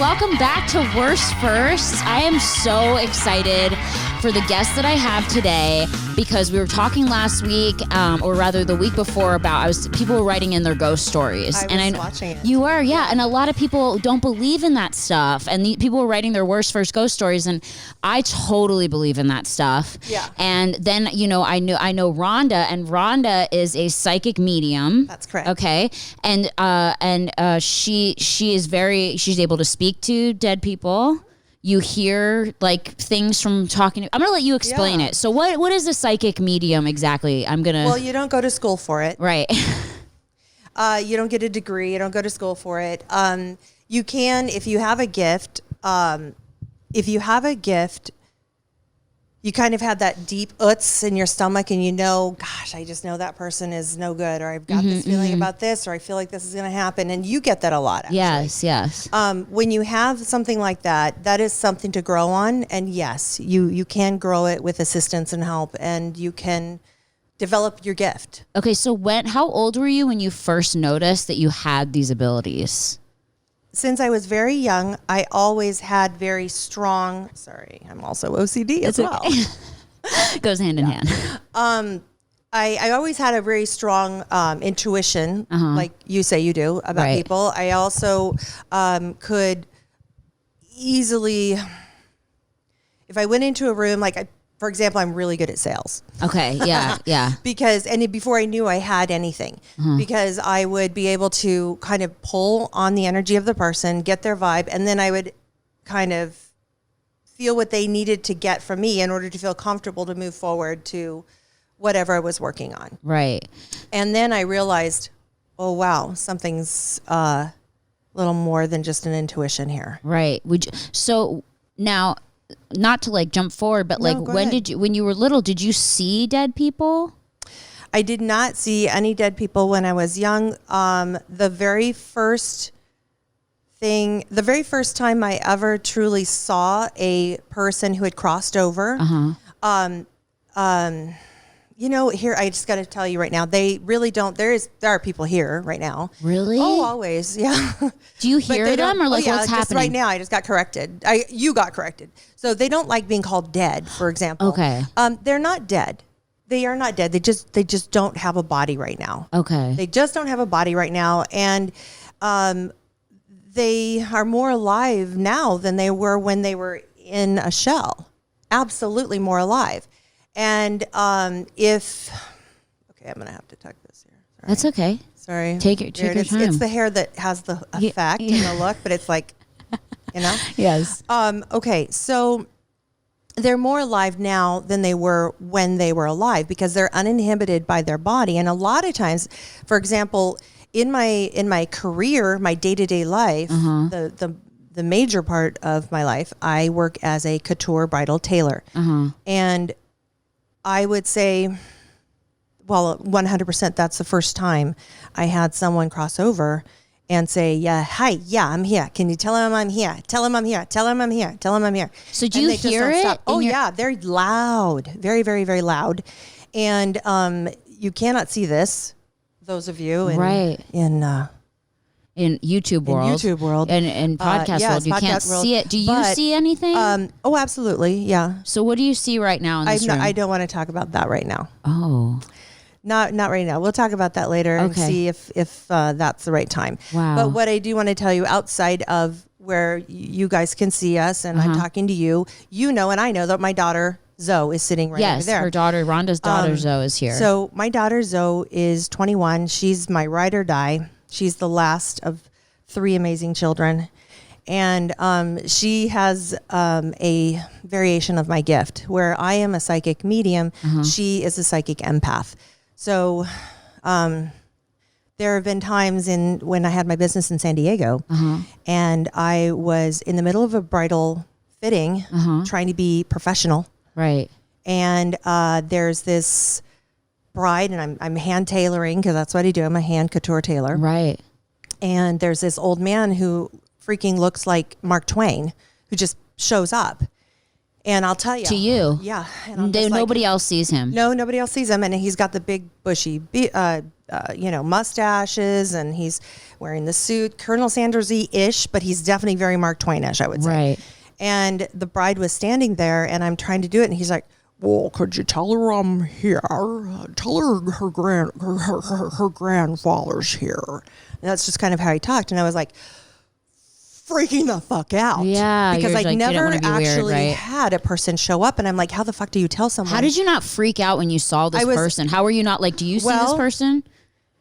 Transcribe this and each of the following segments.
welcome back to Worst First. I am so excited for the guest that I have today because we were talking last week, or rather the week before, about people were writing in their ghost stories. I was watching it. You were, yeah. And a lot of people don't believe in that stuff. And people were writing their worst first ghost stories, and I totally believe in that stuff. Yeah. And then, you know, I know Rhonda, and Rhonda is a psychic medium. That's correct. Okay. And she's able to speak to dead people. You hear like things from talking to, I'm going to let you explain it. So what is a psychic medium exactly? Well, you don't go to school for it. Right. You don't get a degree. You don't go to school for it. You can, if you have a gift, you kind of have that deep in your stomach and you know, gosh, I just know that person is no good, or I've got this feeling about this, or I feel like this is going to happen. And you get that a lot, actually. Yes. When you have something like that, that is something to grow on. And yes, you can grow it with assistance and help, and you can develop your gift. Okay, so how old were you when you first noticed that you had these abilities? Since I was very young, I always had very strong, I'm also OCD as well. Goes hand in hand. I always had a very strong intuition, like you say you do, about people. I also could easily, if I went into a room, for example, I'm really good at sales. Okay, yeah. Before I knew I had anything, because I would be able to kind of pull on the energy of the person, get their vibe, and then I would kind of feel what they needed to get from me in order to feel comfortable to move forward to whatever I was working on. Right. And then I realized, oh, wow, something's a little more than just an intuition here. Right. So now, not to jump forward, but when you were little, did you see dead people? I did not see any dead people when I was young. The very first time I ever truly saw a person who had crossed over, here, I just got to tell you right now, they really don't. There are people here right now. Really? Oh, always. Yeah. Do you hear them or what's happening? Just right now, I just got corrected. You got corrected. So they don't like being called dead, for example. Okay. They're not dead. They are not dead. They just don't have a body right now. Okay. They just don't have a body right now. And, they are more alive now than they were when they were in a shell. Absolutely more alive. And I'm going to have to tuck this here. Sorry. That's okay. Sorry. Take your time. It's the hair that has the effect and the look, but it's like, Yes. Okay. So they're more alive now than they were when they were alive because they're uninhibited by their body. And a lot of times, for example, in my career, my day-to-day life, the major part of my life, I work as a couture bridal tailor. And I would say, 100%, that's the first time I had someone cross over and say, hi, I'm here. Can you tell him I'm here? Tell him I'm here. Tell him I'm here. Tell him I'm here. So do you hear it? Oh, yeah. They're loud. Very, very, very loud. And you cannot see this, those of you in YouTube world. And podcast world. You can't see it. Do you see anything? Oh, absolutely. Yeah. So what do you see right now in this room? I don't want to talk about that right now. Oh. Not right now. We'll talk about that later and see if that's the right time. Wow. But what I do want to tell you outside of where you guys can see us and I'm talking to you, and I know that my daughter Zoe is sitting right over there. Yes, her daughter, Rhonda's daughter Zoe is here. So my daughter Zoe is 21. She's my ride or die. She's the last of 3 amazing children. And she has a variation of my gift where I am a psychic medium. She is a psychic empath. So there have been times when I had my business in San Diego and I was in the middle of a bridal fitting trying to be professional. Right. And there's this bride, and I'm hand tailoring because that's what I do. I'm a hand couture tailor. Right. And there's this old man who freaking looks like Mark Twain who just shows up. And I'll tell you. To you. Yeah. And nobody else sees him. No, nobody else sees him. And he's got the big bushy mustaches, and he's wearing the suit, Colonel Sanders-y-ish, but he's definitely very Mark Twain-ish, I would say. Right. And the bride was standing there, and I'm trying to do it, and he's like, well, could you tell her I'm here? Tell her her grandfather's here. And that's just kind of how he talked. And I was like, freaking the fuck out. Yeah. Because I like, never actually had a person show up. And I'm like, how the fuck do you tell someone? How did you not freak out when you saw this person? How were you not like, do you see this person?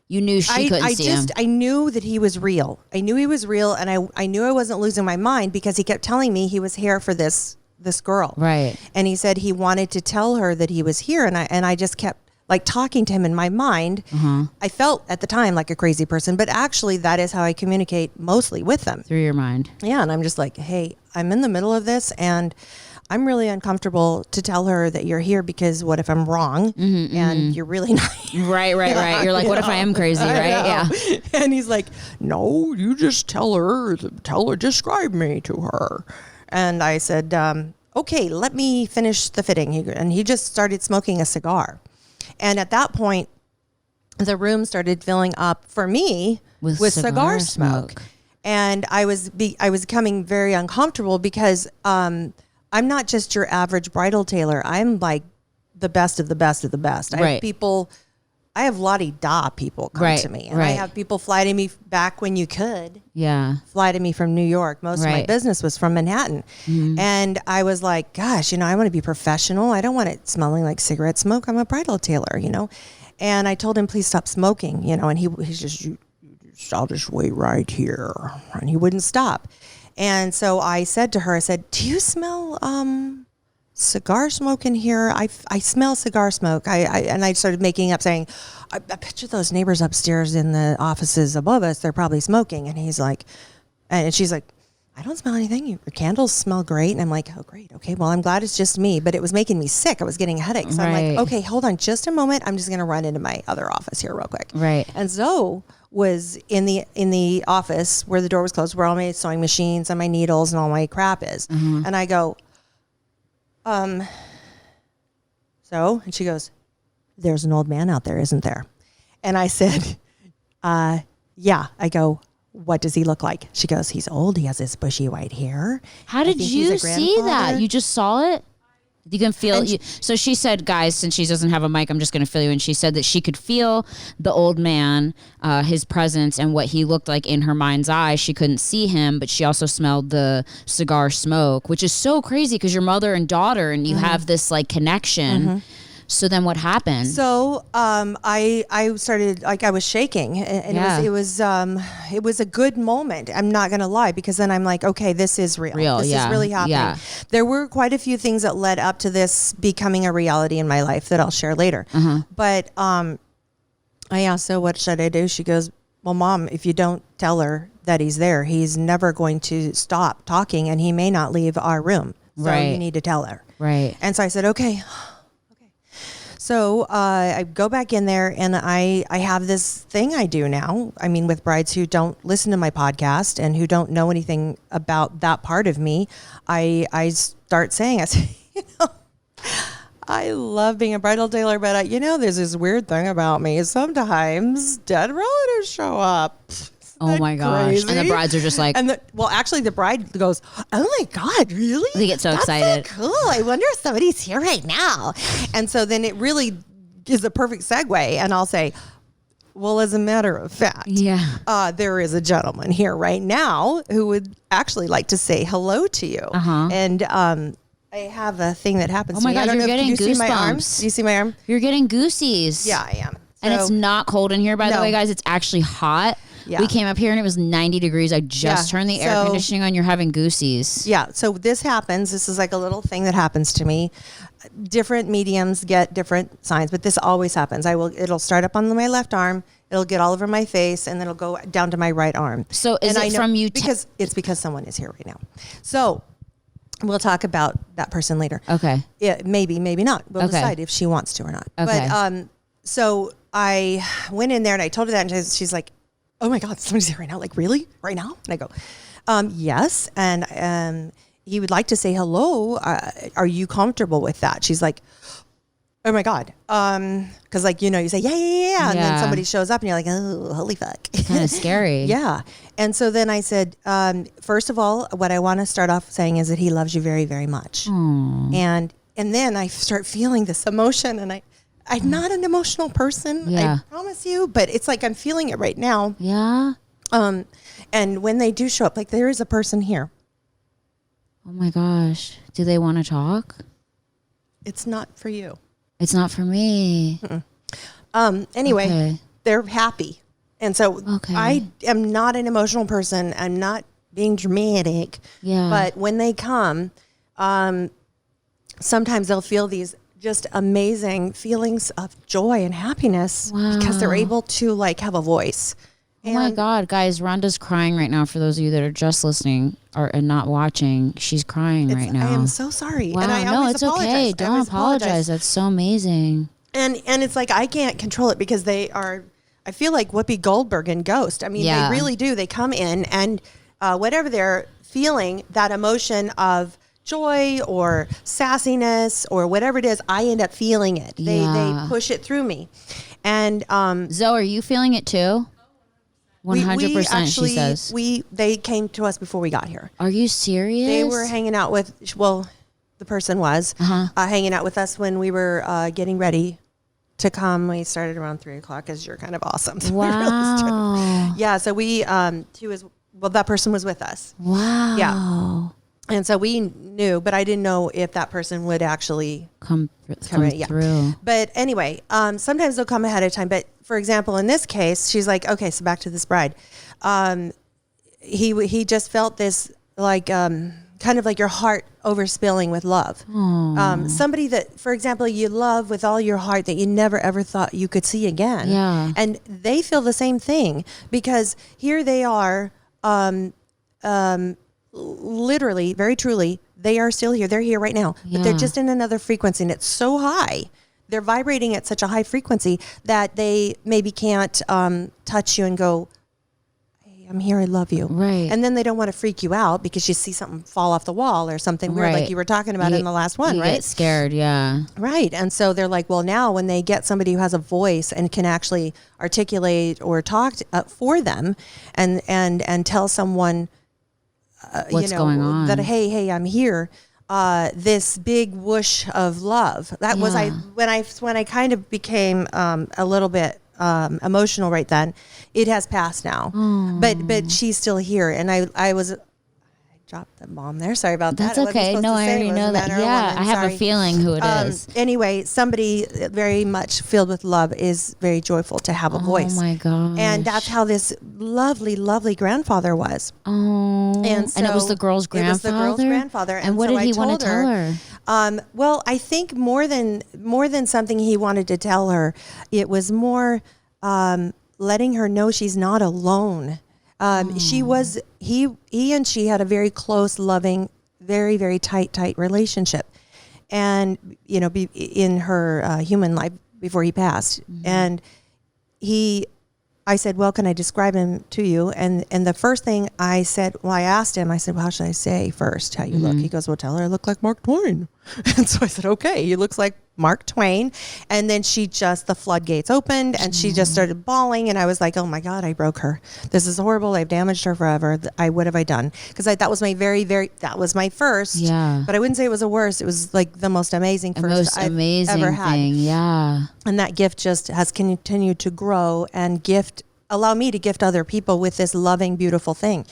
You knew she couldn't see him. I knew that he was real. I knew he was real. And I knew I wasn't losing my mind because he kept telling me he was here for this girl. Right. And he said he wanted to tell her that he was here. And I just kept like talking to him in my mind. I felt at the time like a crazy person, but actually that is how I communicate mostly with them. Through your mind. Yeah. And I'm just like, hey, I'm in the middle of this and I'm really uncomfortable to tell her that you're here because what if I'm wrong and you're really not here? Right. You're like, what if I am crazy, right? Yeah. And he's like, no, you just tell her, describe me to her. And I said, okay, let me finish the fitting. And he just started smoking a cigar. And at that point, the room started filling up for me with cigar smoke. And I was becoming very uncomfortable because I'm not just your average bridal tailor. I'm like the best of the best of the best. I have la-di-da people come to me. And I have people fly to me back when you could. Yeah. Fly to me from New York. Most of my business was from Manhattan. And I was like, gosh, I want to be professional. I don't want it smelling like cigarette smoke. I'm a bridal tailor, And I told him, please stop smoking, and he's just, I'll just wait right here. And he wouldn't stop. And so I said to her, do you smell cigar smoke in here? I smell cigar smoke. And I started making up saying, I bet you those neighbors upstairs in the offices above us, they're probably smoking. And he's like, and she's like, I don't smell anything. Your candles smell great. And I'm like, oh, great. Okay, well, I'm glad it's just me. But it was making me sick. I was getting a headache. So I'm like, okay, hold on just a moment. I'm just going to run into my other office here real quick. Right. And Zoe was in the office where the door was closed, where all my sewing machines and my needles and all my crap is. And I go, so, and she goes, there's an old man out there, isn't there? And I said, yeah. I go, what does he look like? She goes, he's old. He has this bushy white hair. How did you see that? You just saw it? You can feel it. So she said, guys, since she doesn't have a mic, I'm just going to fill you in. She said that she could feel the old man, his presence and what he looked like in her mind's eye. She couldn't see him, but she also smelled the cigar smoke, which is so crazy because you're mother and daughter and you have this like connection. So then what happened? So I started, like, I was shaking, and it was a good moment. I'm not going to lie, because then I'm like, okay, this is real. This is really happening. Yeah. There were quite a few things that led up to this becoming a reality in my life that I'll share later. But I asked her, what should I do? She goes, well, Mom, if you don't tell her that he's there, he's never going to stop talking, and he may not leave our room. So you need to tell her. Right. And so I said, okay. So I go back in there, and I have this thing I do now. I mean, with brides who don't listen to my podcast and who don't know anything about that part of me, I start saying, I say, I love being a bridal tailor, but there's this weird thing about me. Sometimes dead relatives show up. Oh my gosh. Crazy? And the brides are just like, actually the bride goes, oh my God, really? They get so excited. So cool. I wonder if somebody's here right now. And so then it really is a perfect segue. And I'll say, well, as a matter of fact, there is a gentleman here right now who would actually like to say hello to you. And, I have a thing that happens to me. Oh my God, you're getting goosebumps. See my arm? Do you see my arm? You're getting goosies. Yeah, I am. And it's not cold in here, by the way, guys. It's actually hot. Yeah. We came up here and it was 90 degrees. I just turned the air conditioning on. You're having goosies. Yeah. So this happens. This is like a little thing that happens to me. Different mediums get different signs, but this always happens. It'll start up on my left arm. It'll get all over my face, and then it'll go down to my right arm. So is it from you? It's because someone is here right now. So we'll talk about that person later. Okay. Yeah, maybe not. We'll decide if she wants to or not. Okay. But so I went in there and I told her that, and she's like, oh my God, somebody's here right now. Like, really? Right now? And I go, yes. And he would like to say hello. Are you comfortable with that? She's like, Oh my God. Cause like, you say, yeah. And then Yeah. somebody shows up and you're like, oh, holy fuck. Kind of scary. Yeah. And so then I said, first of all, what I want to start off saying is that he loves you very, very much. Aww. And then I start feeling this emotion, and I'm not an emotional person. Yeah. I promise you, but it's like I'm feeling it right now. Yeah. And when they do show up, like there is a person here. Oh my gosh. Do they want to talk? It's not for you. It's not for me. Anyway, Okay. they're happy. And so Okay. I am not an emotional person. I'm not being dramatic. Yeah. But when they come, sometimes they'll feel these just amazing feelings of joy and happiness because they're able to like have a voice. Oh my God, guys, Rhonda's crying right now. For those of you that are just listening and not watching, she's crying right now. I am so sorry. Wow, And I no, always it's apologize. okay. I Don't always apologize. That's so amazing. And it's like I can't control it because they are, I feel like Whoopi Goldberg in Ghost. I mean, Yeah. they really do. They come in and whatever they're feeling, that emotion of joy or sassiness or whatever it is, I end up feeling it. They push it through me. And Zoe, are you feeling it too? 100%, she says. They came to us before we got here. Are you serious? They were hanging out with, the person was hanging out with us when we were getting ready to come. We started around 3:00 because you're kind of awesome. So Wow. yeah. So that person was with us. Wow. Yeah. And so we knew, but I didn't know if that person would actually come in, through. But anyway, sometimes they'll come ahead of time. But for example, in this case, she's like, okay, so back to this bride. He just felt this like, kind of like your heart overspilling with love. Somebody that, for example, you love with all your heart that you never ever thought you could see again. Yeah. And they feel the same thing because here they are, literally, very truly, they are still here. They're here right now, but they're just in another frequency, and it's so high. They're vibrating at such a high frequency that they maybe can't touch you and go, hey, I'm here, I love you. Right. And then they don't want to freak you out because you see something fall off the wall or something weird, like you were talking about in the last one, you right? Get scared, yeah. Right. And so they're like, well, now when they get somebody who has a voice and can actually articulate or talk for them and tell someone, what's going on, that, hey, I'm here. This big whoosh of love. That was when I kind of became a little bit emotional right then. It has passed now, but she's still here, and I dropped the bomb there. Sorry about that. That's okay. No, I already know that. Yeah, I have a feeling who it is. Anyway, somebody very much filled with love is very joyful to have a voice. Oh my God. And that's how this lovely, lovely grandfather was. Oh. And it was the girl's grandfather? It was the girl's grandfather. And what did he want to tell her? Well, I think more than something he wanted to tell her, it was more letting her know she's not alone. He and she had a very close, loving, very, very tight relationship. And, in her human life before he passed. Mm-hmm. And I said, well, can I describe him to you? And the first thing I said, I asked him, I said, well, how should I say first how you look? He goes, well, tell her I look like Mark Twain. And so I said, okay, he looks like Mark Twain. And then the floodgates opened and she just started bawling. And I was like, oh my God, I broke her. This is horrible. I've damaged her forever. What have I done? Because that was my that was my first. Yeah. But I wouldn't say it was the worst. It was like the most amazing first I've ever had. Yeah. And that gift just has continued to grow and allow me to gift other people with this loving, beautiful thing.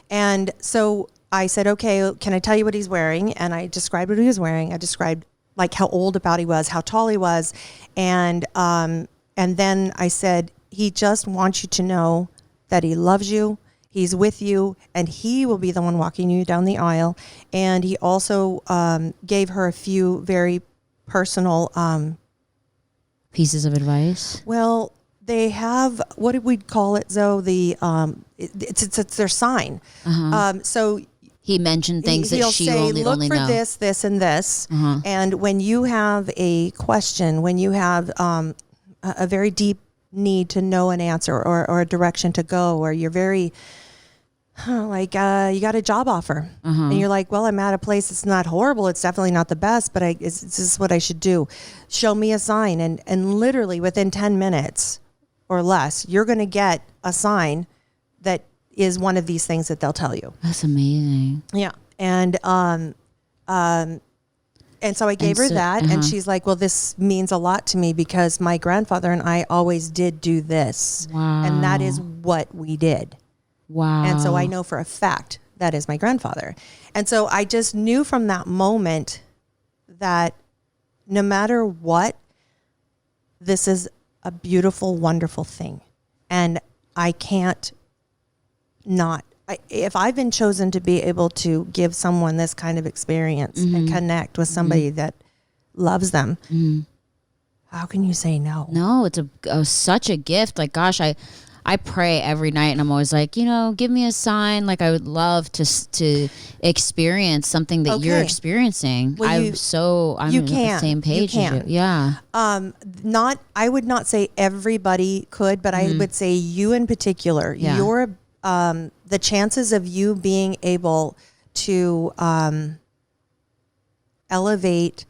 And so I said, okay, can I tell you what he's wearing? And I described what he was wearing. I described like how old about he was, how tall he was. And then I said, he just wants you to know that he loves you. He's with you, and he will be the one walking you down the aisle. And he also gave her a few very personal pieces of advice. Well, they have, what did we call it, Zoe? It's their sign. So he mentioned things that she only look for know. this, and this. And when you have a question, when you have a very deep need to know an answer or a direction to go, or you're very like, you got a job offer. And you're like, well, I'm at a place that's not horrible. It's definitely not the best, but is this what I should do? Show me a sign. And literally within 10 minutes or less, you're going to get a sign that is one of these things that they'll tell you. That's amazing. Yeah. And so I gave her that, and she's like, well, this means a lot to me because my grandfather and I always did do this. Wow. And that is what we did. Wow. And so I know for a fact that is my grandfather. And so I just knew from that moment that no matter what, this is a beautiful, wonderful thing. And I can't not. If I've been chosen to be able to give someone this kind of experience and connect with somebody that loves them, how can you say no? No, it's such a gift. Like, gosh, I pray every night, and I'm always like, give me a sign. Like, I would love to experience something that you're experiencing. Well, I'm on the same page as you. Yeah. I would not say everybody could, but I would say you in particular. Yeah. Your the chances of you being able to elevate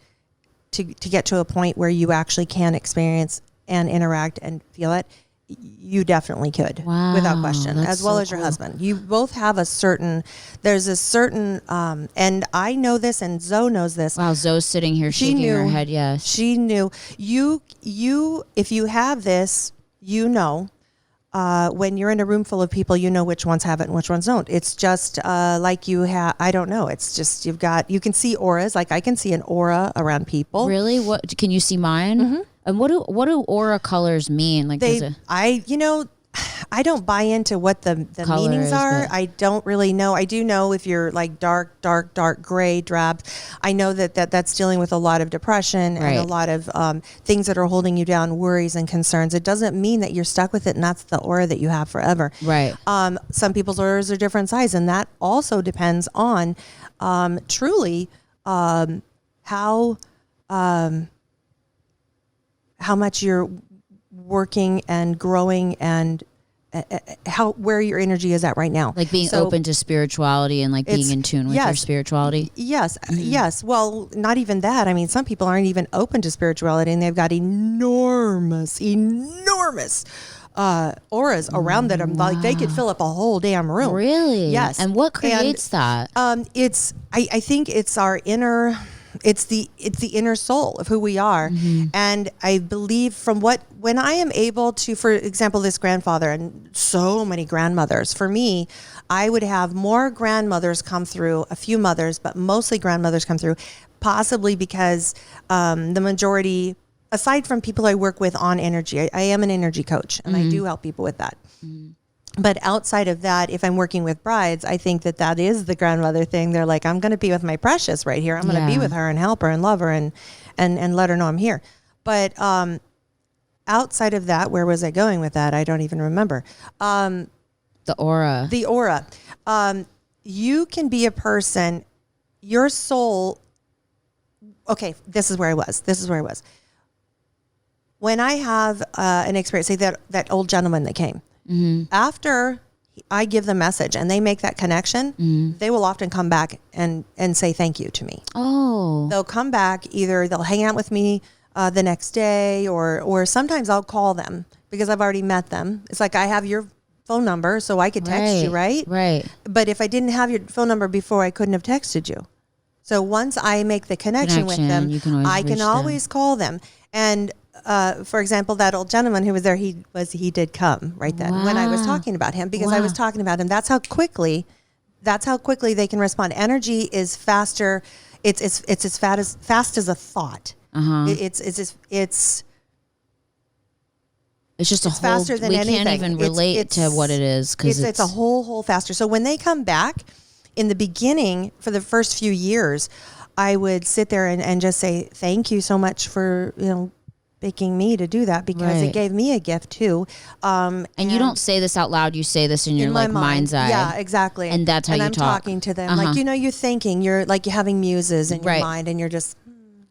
to get to a point where you actually can experience and interact and feel it, you definitely could, without question, as well as your husband. You both have there's a certain, and I know this and Zoe knows this. Wow, Zoe's sitting here shaking her head, yes. She knew. You, if you have this, when you're in a room full of people, you know which ones have it and which ones don't. It's just like you have, I don't know. It's just, you can see auras. Like I can see an aura around people. Really? What, can you see mine? Mm-hmm. And what do aura colors mean? Like, I don't buy into what the meanings are. I don't really know. I do know if you're like dark gray, drab. I know that's dealing with a lot of depression and a lot of things that are holding you down, worries and concerns. It doesn't mean that you're stuck with it and that's the aura that you have forever. Right. Some people's auras are different size, and that also depends on truly how much you're working and growing and where your energy is at right now. Like being open to spirituality and like being in tune with your spirituality. Yes. Yes. Well, not even that. I mean, some people aren't even open to spirituality and they've got enormous auras around them. Like they could fill up a whole damn room. Really? Yes. And what creates that? I think it's our inner, it's the inner soul of who we are. Mm-hmm. And I believe when I am able to, for example, this grandfather and so many grandmothers, for me, I would have more grandmothers come through, a few mothers, but mostly grandmothers come through, possibly because the majority, aside from people I work with on energy, I am an energy coach and I do help people with that. Mm-hmm. But outside of that, if I'm working with brides, I think that is the grandmother thing. They're like, I'm going to be with my precious right here. I'm going to be with her and help her and love her and let her know I'm here. But outside of that, where was I going with that? I don't even remember. The aura. You can be a person, your soul. Okay, this is where I was. When I have an experience, say that old gentleman that came. Mm-hmm. After I give the message and they make that connection, they will often come back and say thank you to me. Oh, they'll come back. Either they'll hang out with me the next day, or sometimes I'll call them because I've already met them. It's like I have your phone number, so I could text you, right? Right. But if I didn't have your phone number before, I couldn't have texted you. So once I make the connection with them, I can always call them. And for example, that old gentleman who was there, he did come right then when I was talking about him, because I was talking about him. That's how quickly they can respond. Energy is faster. It's as fast as a thought. Uh-huh. It's just faster than anything. We can't even relate to what it is because it's a whole faster. So when they come back in the beginning, for the first few years, I would sit there and just say, thank you so much for, picking me to do that, because it gave me a gift too. And you don't say this out loud. You say this in your mind's eye. Yeah, exactly. And that's how you I'm talk. Talking to them. Like, you're thinking, you're having muses in your mind, and you're just,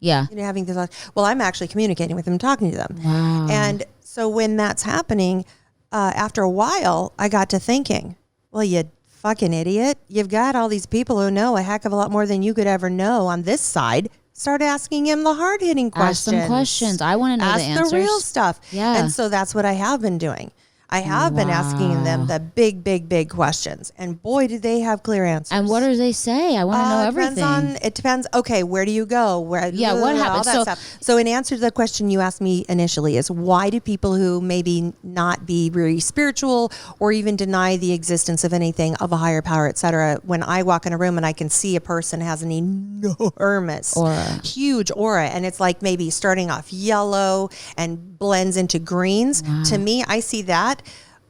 having this. Well, I'm actually communicating with them, talking to them. Wow. And so when that's happening, after a while, I got to thinking, well, you fucking idiot. You've got all these people who know a heck of a lot more than you could ever know on this side. Start asking him the hard-hitting questions. Ask some questions. I want to know the answers. Ask the real stuff. Yeah. And so that's what I have been doing. I have been asking them the big questions. And boy, do they have clear answers. And what do they say? I want to know everything. It depends. Okay, where do you go? What happens? All that stuff. So in answer to the question you asked me initially is, why do people who maybe not be very spiritual or even deny the existence of anything, of a higher power, et cetera, when I walk in a room and I can see a person has an enormous, huge aura, and it's like maybe starting off yellow and blends into greens. Wow. To me, I see that.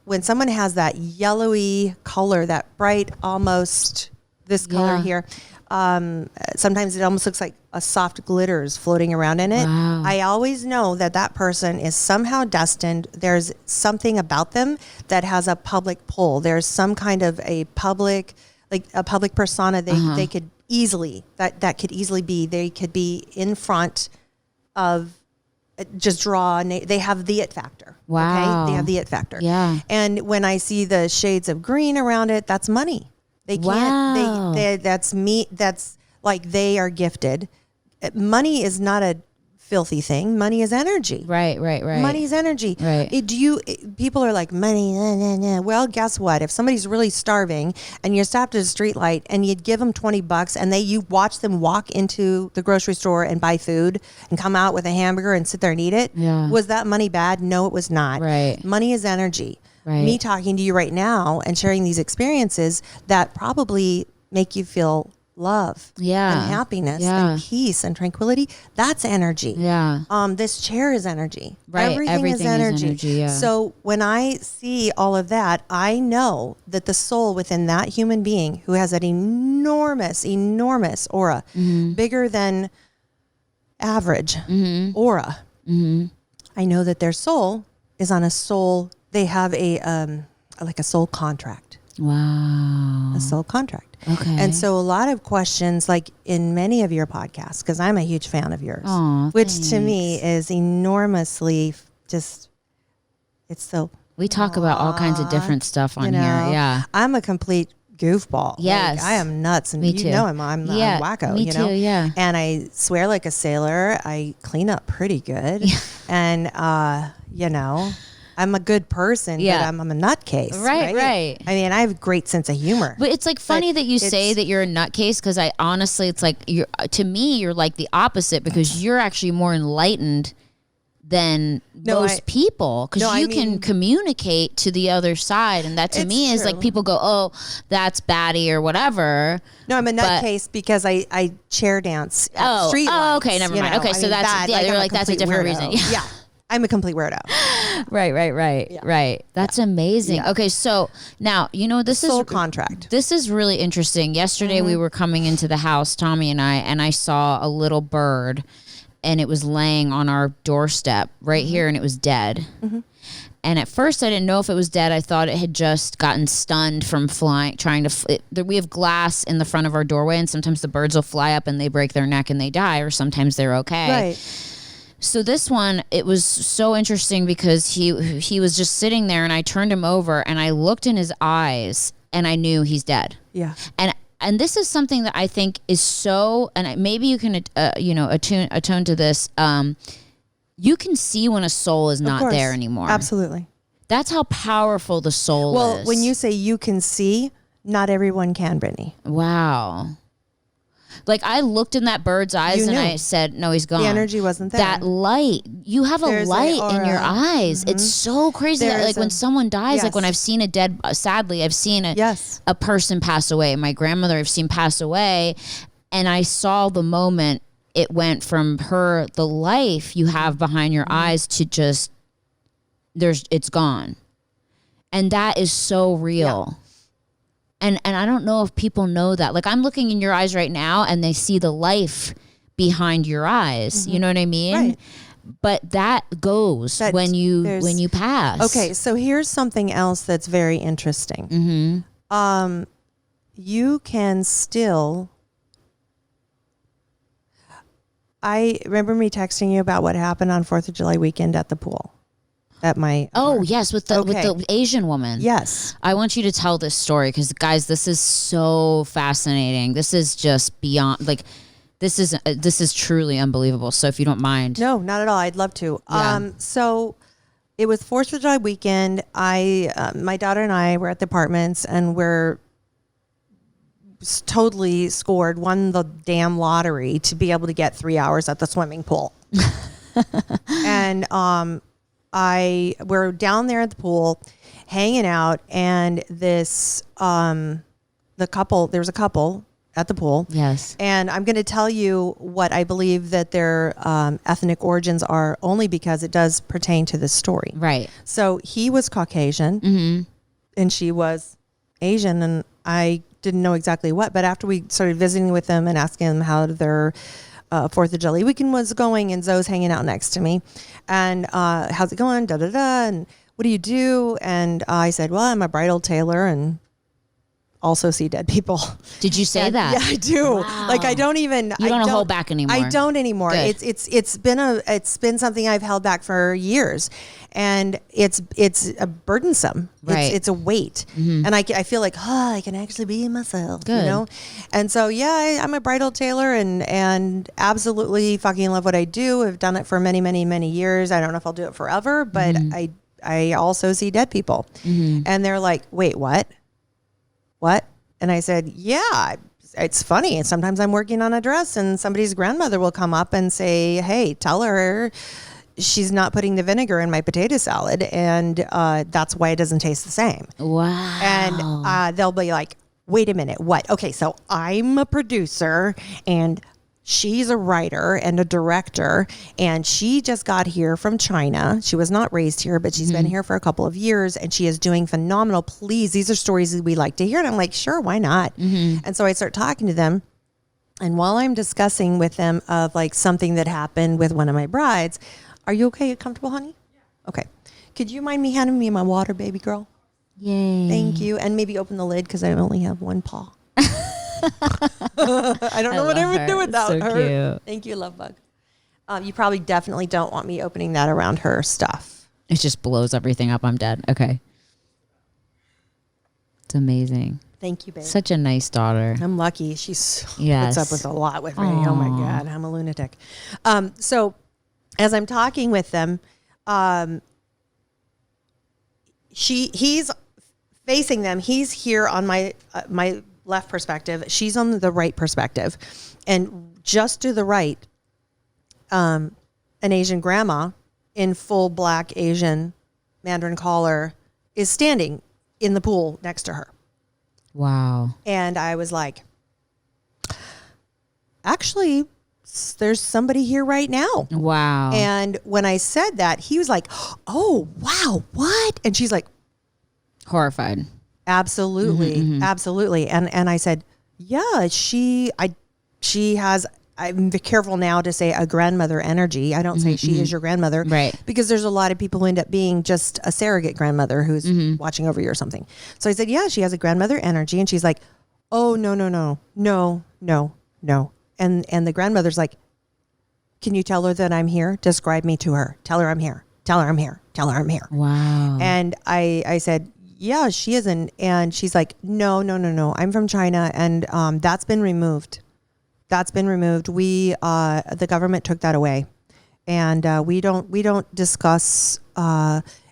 When someone has that yellowy color, that bright, almost this color here, sometimes it almost looks like a soft glitter is floating around in it. Wow. I always know that person is somehow destined. There's something about them that has a public pull. There's some kind of a public, like a public persona. They could easily, that could easily be, they could be in front of, just draw, they have the it factor. Wow. Okay? They have the it factor. Yeah. And when I see the shades of green around it, that's money. They can't, that's me. That's like, they are gifted. Money is not a filthy thing. Money is energy. Right. Money is energy. Right. People are like, money, nah. Well, guess what? If somebody's really starving and you're stopped at a street light and you'd give them $20 and you watch them walk into the grocery store and buy food and come out with a hamburger and sit there and eat it, was that money bad? No, it was not. Right. Money is energy. Right. Me talking to you right now and sharing these experiences that probably make you feel love and happiness and peace and tranquility, that's energy. This chair is energy. Right. Everything is energy. So when I see all of that, I know that the soul within that human being who has that enormous aura, bigger than average aura, I know that their soul is on they have like a soul contract. Wow. A soul contract. Okay. And so a lot of questions, like in many of your podcasts, because I'm a huge fan of yours, which to me is enormously it's so. We talk about all kinds of different stuff on here. Yeah. I'm a complete goofball. Yes. Like, I am nuts. And me too. I'm wacko. Me too, yeah. And I swear like a sailor. I clean up pretty good. Yeah. And, I'm a good person, but I'm a nutcase. Right. I mean, I have a great sense of humor. But it's like funny that you say that you're a nutcase, because I honestly, it's like, to me, you're like the opposite, because you're actually more enlightened than most people, because you can communicate to the other side, and that to me is like, people go, oh, that's baddie or whatever. No, I'm a nutcase because I chair dance at street lights, okay, never mind. Okay, so that's they're like, that's a different reason. Yeah. I'm a complete weirdo. Right. That's amazing. Yeah. Okay, so now, this is soul contract. This is really interesting. Yesterday we were coming into the house, Tommy and I saw a little bird, and it was laying on our doorstep right here, and it was dead. And at first I didn't know if it was dead. I thought it had just gotten stunned from flying, we have glass in the front of our doorway, and sometimes the birds will fly up and they break their neck and they die, or sometimes they're okay. Right. So this one, it was so interesting because he was just sitting there, and I turned him over and I looked in his eyes and I knew he's dead. Yeah. And this is something that I think is so, and maybe you can attune to this. You can see when a soul is not there anymore. Absolutely. That's how powerful the soul is. Well, when you say you can see, not everyone can, Brittany. Wow. Like, I looked in that bird's eyes and I said, no, he's gone. The energy wasn't there. That light, you have a light in your eyes. It's so crazy that, like, when someone dies, like when I've seen sadly, I've seen a person pass away. My grandmother I've seen pass away, and I saw the moment it went from the life you have behind your eyes to just, it's gone. And that is so real. Yeah. And I don't know if people know that. Like, I'm looking in your eyes right now and they see the life behind your eyes. You know what I mean? Right. But that goes when you pass. Okay, so here's something else that's very interesting. You can still... I remember me texting you about what happened on 4th of July weekend at the pool. at my yes, with the Asian woman. Yes. I want you to tell this story because, guys, this is so fascinating. This is just beyond, like, this is truly unbelievable. So if you don't mind. No, not at all. I'd love to. Yeah. So it was 4th of July weekend. My daughter and I were at the apartments, and we're totally won the damn lottery to be able to get 3 hours at the swimming pool. And we're down there at the pool hanging out, and there's a couple at the pool. Yes. And I'm going to tell you what I believe that their ethnic origins are, only because it does pertain to this story. Right. So he was Caucasian and she was Asian, and I didn't know exactly what, but after we started visiting with them and asking them how their 4th of July weekend was going, and Zoe's hanging out next to me, and how's it going, da da da, and what do you do? And I said, well, I'm a bridal tailor and also see dead people. Did you say that? Yeah, I do. Wow. Like, I don't even. You don't hold back anymore. I don't anymore. Good. It's been something I've held back for years, and it's a burdensome. Right. It's a weight, and I feel like I can actually be myself. Good. You know, and so I'm a bridal tailor and absolutely fucking love what I do. I've done it for many, many, many years. I don't know if I'll do it forever, but I also see dead people, and they're like, wait, what? What? And I said, yeah, it's funny. And sometimes I'm working on a dress and somebody's grandmother will come up and say, hey, tell her she's not putting the vinegar in my potato salad. And that's why it doesn't taste the same. Wow. And they'll be like, wait a minute, what? Okay, so I'm a producer and she's a writer and a director, and she just got here from China. She was not raised here, but she's been here for a couple of years, and she is doing phenomenal. Please, these are stories that we like to hear. And I'm like, sure, why not? And so I start talking to them. And while I'm discussing with them of like something that happened with one of my brides, are you okay? You comfortable, honey? Yeah. Okay. Could you mind me handing me my water, baby girl? Yay. Thank you. And maybe open the lid because I only have one paw. I don't know what I would do without her. Cute. Thank you, love bug. You probably definitely don't want me opening that around her stuff. It just blows everything up. I'm dead. Okay. It's amazing. Thank you, babe. Such a nice daughter. I'm lucky. She's Yes. puts up with a lot with me. Oh my God, I'm a lunatic. So as I'm talking with them, he's facing them. He's here on my left perspective. She's on the right perspective. And just to the right, an Asian grandma in full black Asian Mandarin collar is standing in the pool next to her. Wow. And I was like, actually, there's somebody here right now. Wow. And when I said that, he was like, oh, wow, what? And she's like, horrified. absolutely, absolutely. And I said, yeah, she has, I'm careful now to say a grandmother energy. I don't say she is your grandmother. Right. Because there's a lot of people who end up being just a surrogate grandmother who's watching over you or something. So I said, yeah, she has a grandmother energy. And she's like, oh, no. And the grandmother's like, can you tell her that I'm here? Describe me to her. Tell her I'm here. Tell her I'm here. Tell her I'm here. Wow. And I said, yeah, she isn't. And she's like, no. I'm from China. And that's been removed. That's been removed. The government took that away. And we don't discuss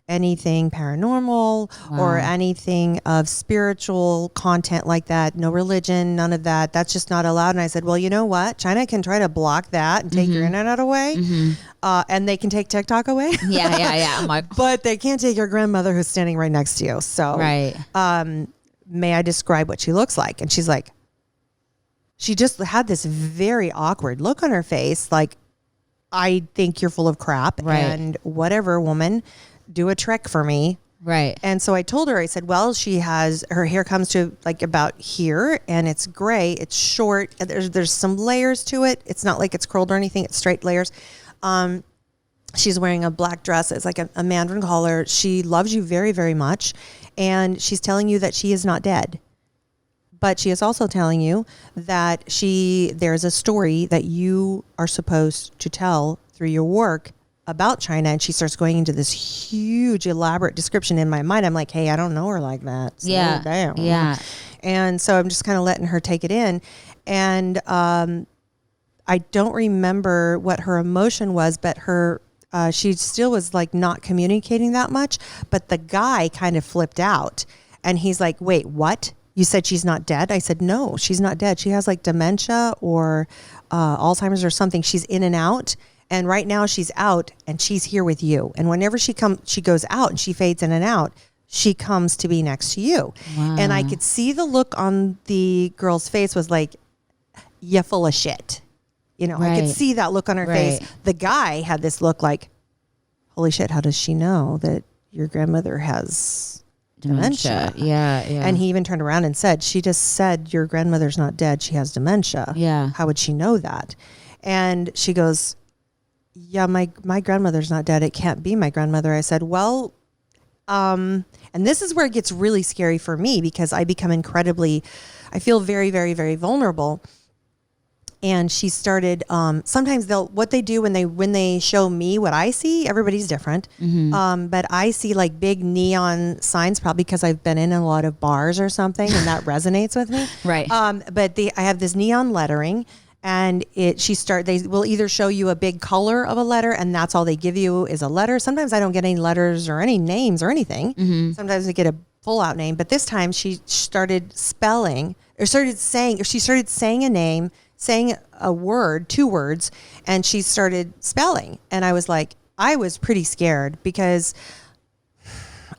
anything paranormal or anything of spiritual content like that. No religion, none of that. That's just not allowed. And I said, well, you know what? China can try to block that and take your internet away. And they can take TikTok away. Yeah. I'm like, but they can't take your grandmother who's standing right next to you. So right. May I describe what she looks like? And she's like, she just had this very awkward look on her face. Like, I think you're full of crap. Right. And whatever, woman, do a trick for me. Right. And so I told her, I said, well, she has, her hair comes to like about here and it's gray. It's short. There's some layers to it. It's not like it's curled or anything. It's straight layers. She's wearing a black dress. It's like a Mandarin collar. She loves you very, very much. And she's telling you that she is not dead. But she is also telling you that there's a story that you are supposed to tell through your work about China, and she starts going into this huge elaborate description. In my mind, I'm like, hey, I don't know her like that. Slow down. Yeah. And so I'm just kind of letting her take it in. And I don't remember what her emotion was, but she still was like not communicating that much. But the guy kind of flipped out, and he's like, wait, what? You said she's not dead? I said, no, she's not dead. She has like dementia or Alzheimer's or something. She's in and out. And right now she's out and she's here with you. And whenever she goes out and she fades in and out, she comes to be next to you. Wow. And I could see the look on the girl's face was like, you full of shit. You know, I could see that look on her face. The guy had this look like, holy shit, how does she know that your grandmother has dementia? Yeah. And he even turned around and said, she just said your grandmother's not dead. She has dementia. Yeah. How would she know that? And she goes, yeah, my grandmother's not dead. It can't be my grandmother. I said, well, and this is where it gets really scary for me because I feel very, very, very vulnerable. And she started, sometimes what they do when they show me what I see, everybody's different. Mm-hmm. But I see like big neon signs, probably because I've been in a lot of bars or something and that resonates with me. Right. But I have this neon lettering. And they will either show you a big color of a letter and that's all they give you is a letter. Sometimes I don't get any letters or any names or anything. Mm-hmm. Sometimes I get a full out name. But this time she started saying a name, saying a word, 2 words, and she started spelling. And I was pretty scared because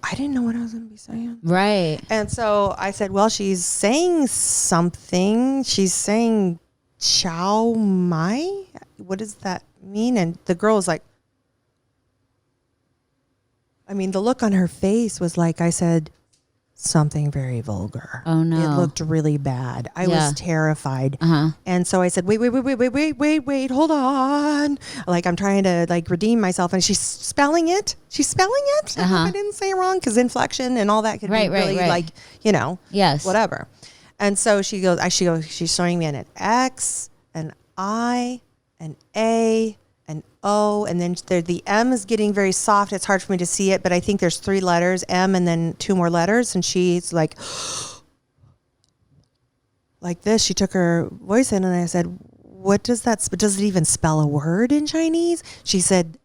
I didn't know what I was going to be saying. Right. And so I said, well, she's saying something. She's saying Chow Mai? What does that mean? And the girl was like, the look on her face was like I said something very vulgar. Oh no. It looked really bad. I was terrified. Uh-huh. And so I said, wait, hold on. Like I'm trying to like redeem myself. And she's spelling it. I hope I didn't say it wrong because inflection and all that could be really like, yes, whatever. And so she goes, she's showing me an X, an I, an A, an O, and then the M is getting very soft. It's hard for me to see it, but I think there's 3 letters, M, and then 2 more letters. And she's like this. She took her voice in, and I said, what does that, does it even spell a word in Chinese? She said,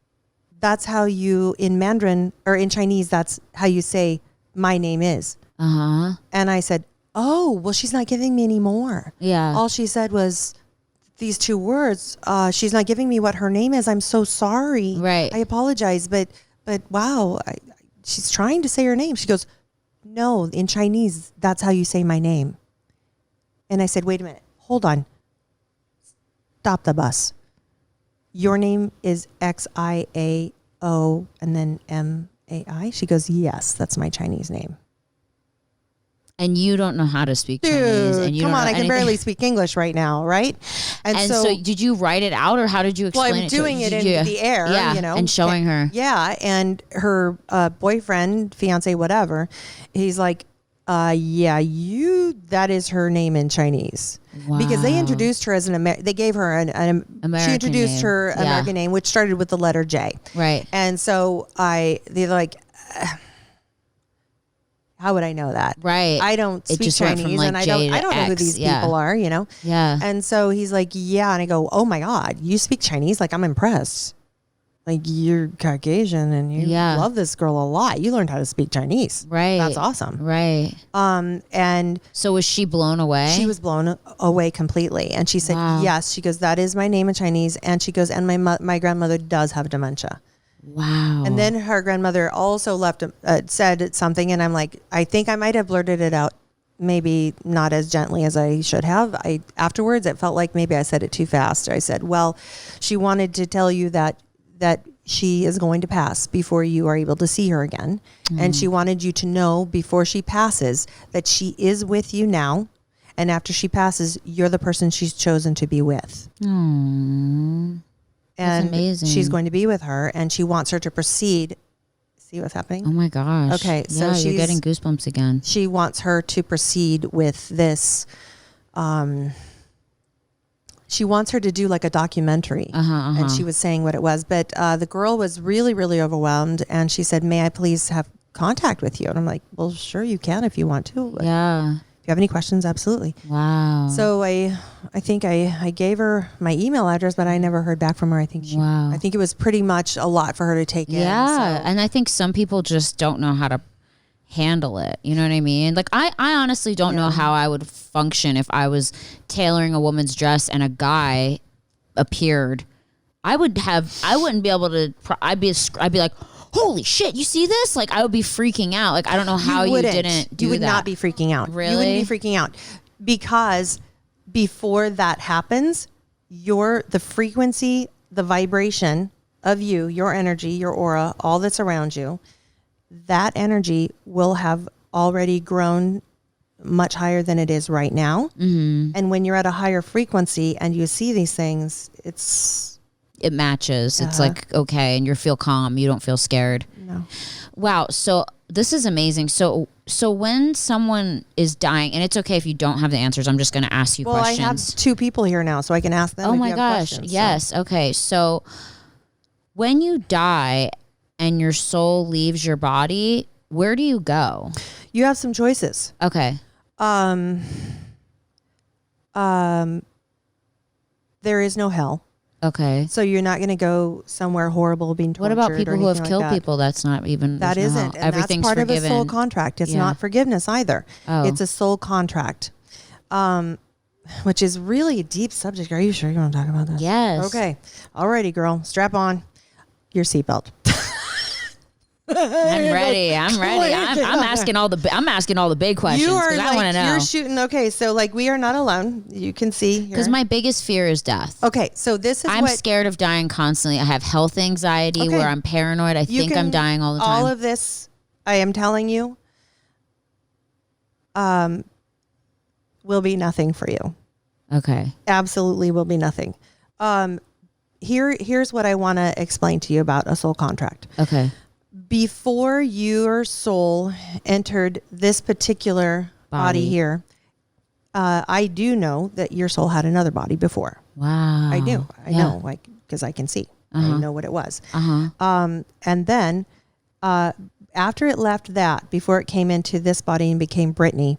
that's how you, in Mandarin, or in Chinese, that's how you say, my name is. Uh-huh. And I said, oh, well, she's not giving me any more. Yeah. All she said was these 2 words. She's not giving me what her name is. I'm so sorry. Right. I apologize. But wow, she's trying to say her name. She goes, no, in Chinese, that's how you say my name. And I said, wait a minute. Hold on. Stop the bus. Your name is Xiao and then Mai? She goes, yes, that's my Chinese name. And you don't know how to speak Chinese. And you come don't on, know I can barely speak English right now, right? And so did you write it out, or how did you explain it? Well, I'm doing it in the air, and showing her. Yeah, and her boyfriend, fiance, whatever, he's like, that is her name in Chinese. Wow. Because they introduced her as they gave her an American she introduced name. Her American name, which started with the letter J. Right. And so they're like, how would I know that? Right. I don't speak Chinese, and I don't know who these people are, Yeah. And so he's like, yeah. And I go, oh my God, you speak Chinese? Like, I'm impressed. Like, you're Caucasian and you love this girl a lot. You learned how to speak Chinese. Right. That's awesome. Right. And so was she blown away? She was blown away completely. And she said, yes. She goes, that is my name in Chinese. And she goes, and my grandmother does have dementia. Wow. And then her grandmother also said something, and I'm like, I think I might have blurted it out, maybe not as gently as I should have. Afterwards, it felt like maybe I said it too fast. I said, well, she wanted to tell you that she is going to pass before you are able to see her again. And she wanted you to know before she passes that she is with you now. And after she passes, you're the person she's chosen to be with. And amazing. She's going to be with her, and she wants her to proceed. See what's happening? Oh my gosh. Okay. So you're getting goosebumps again. She wants her to proceed with this, she wants her to do like a documentary. And she was saying what it was. But the girl was really, really overwhelmed. And she said, may I please have contact with you? And I'm like, well, sure you can if you want to. But Yeah. if you have any questions, absolutely. Wow. So I think I gave her my email address, but I never heard back from her. I think it was pretty much a lot for her to take in. Yeah. So. And I think some people just don't know how to handle it. You know what I mean? Like I honestly don't know how I would function if I was tailoring a woman's dress and a guy appeared. I wouldn't be able to, I'd be like, holy shit, you see this? Like I would be freaking out. Like I don't know how you didn't do that. You would not be freaking out. Really? You wouldn't be freaking out because before that happens, the frequency, the vibration of you, your energy, your aura, all that's around you, that energy will have already grown much higher than it is right now. Mm-hmm. And when you're at a higher frequency and you see these things, it matches. It's like, okay. And you feel calm. You don't feel scared. No. Wow. So this is amazing. So when someone is dying, and it's okay if you don't have the answers, I'm just going to ask you questions. Well, I have 2 people here now, so I can ask them. Oh if my you have gosh. questions, Yes. So. Okay. So when you die and your soul leaves your body, where do you go? You have some choices. Okay. There is no hell. Okay. So you're not going to go somewhere horrible being tortured. What about people who have killed like that. people? That's not even. That isn't. And everything's that's part forgiven. of a soul contract. It's not forgiveness either. Oh. It's a soul contract, which is really a deep subject. Are you sure you want to talk about that? Yes. Okay. Alrighty, girl. Strap on your seatbelt. I'm ready. I'm asking all the big questions because I want to know. You're shooting. Okay, so like we are not alone. You can see because my biggest fear is death. Okay, so this is I'm scared of dying constantly. I have health anxiety where I'm paranoid. I think I'm dying all the time. All of this, I am telling you, will be nothing for you. Okay. Absolutely will be nothing. Here's what I want to explain to you about a soul contract. Okay. Before your soul entered this particular body here, I do know that your soul had another body before. Wow. I do. I know, like, because I can see. I know what it was. And then after it left that, before it came into this body and became Brittany,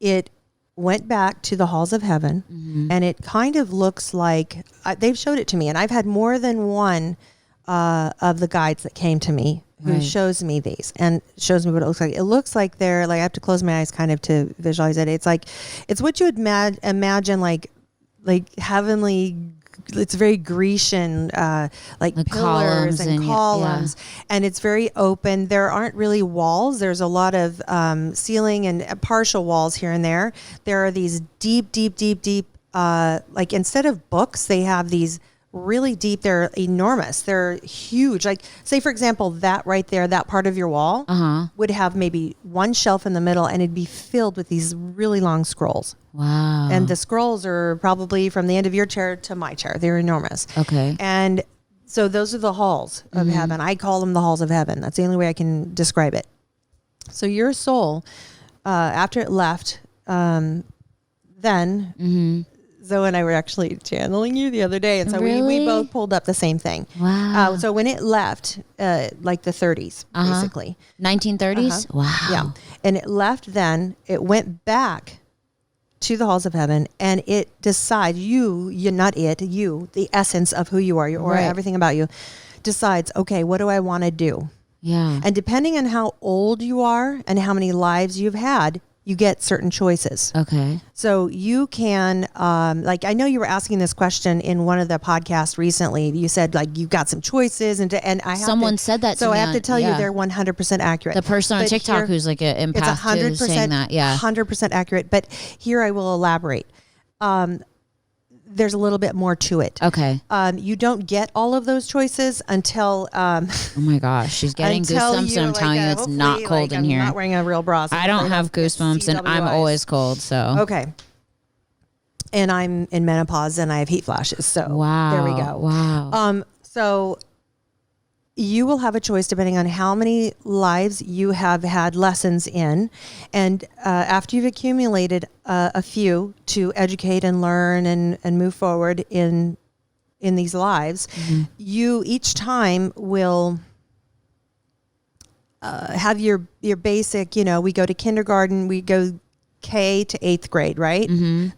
it went back to the halls of heaven, and it kind of looks like they've showed it to me, and I've had more than one of the guides that came to me who shows me these and shows me what it looks like. It looks like they're like, I have to close my eyes kind of to visualize it. It's like, it's what you would imagine like heavenly, it's very Grecian, like pillars and columns, and it's very open. There aren't really walls. There's a lot of ceiling and partial walls here and there. There are these deep, like instead of books, they have these really deep. They're enormous. They're huge. Like say, for example, that right there, that part of your wall would have maybe one shelf in the middle and it'd be filled with these really long scrolls. Wow. And the scrolls are probably from the end of your chair to my chair. They're enormous. Okay. And so those are the halls of heaven. I call them the halls of heaven. That's the only way I can describe it. So your soul, after it left, then Zoe and I were actually channeling you the other day. And so we both pulled up the same thing. Wow. So when it left, like the 30s, basically. 1930s? Wow. Yeah. And it left then, it went back to the halls of heaven, and it decides, the essence of who you are, your aura, everything about you, decides, okay, what do I want to do? Yeah. And depending on how old you are and how many lives you've had, you get certain choices. Okay. So you can, like, I know you were asking this question in one of the podcasts recently. You said like you got some choices, and I have someone said that. So to me I have to tell you, they're 100% accurate. The person on TikTok who's like an empath it's 100% saying that, 100% accurate. But here I will elaborate. There's a little bit more to it. Okay. You don't get all of those choices until. Oh my gosh, she's getting goosebumps, and I'm telling you, it's not cold in here. I'm not wearing a real bra. So I don't have goosebumps, and I'm always cold. So okay. And I'm in menopause, and I have heat flashes. So wow, there we go. Wow. So you will have a choice depending on how many lives you have had lessons in. And after you've accumulated a few to educate and learn and move forward in these lives, you each time will have your basic, we go to kindergarten, we go K to 8th grade, right?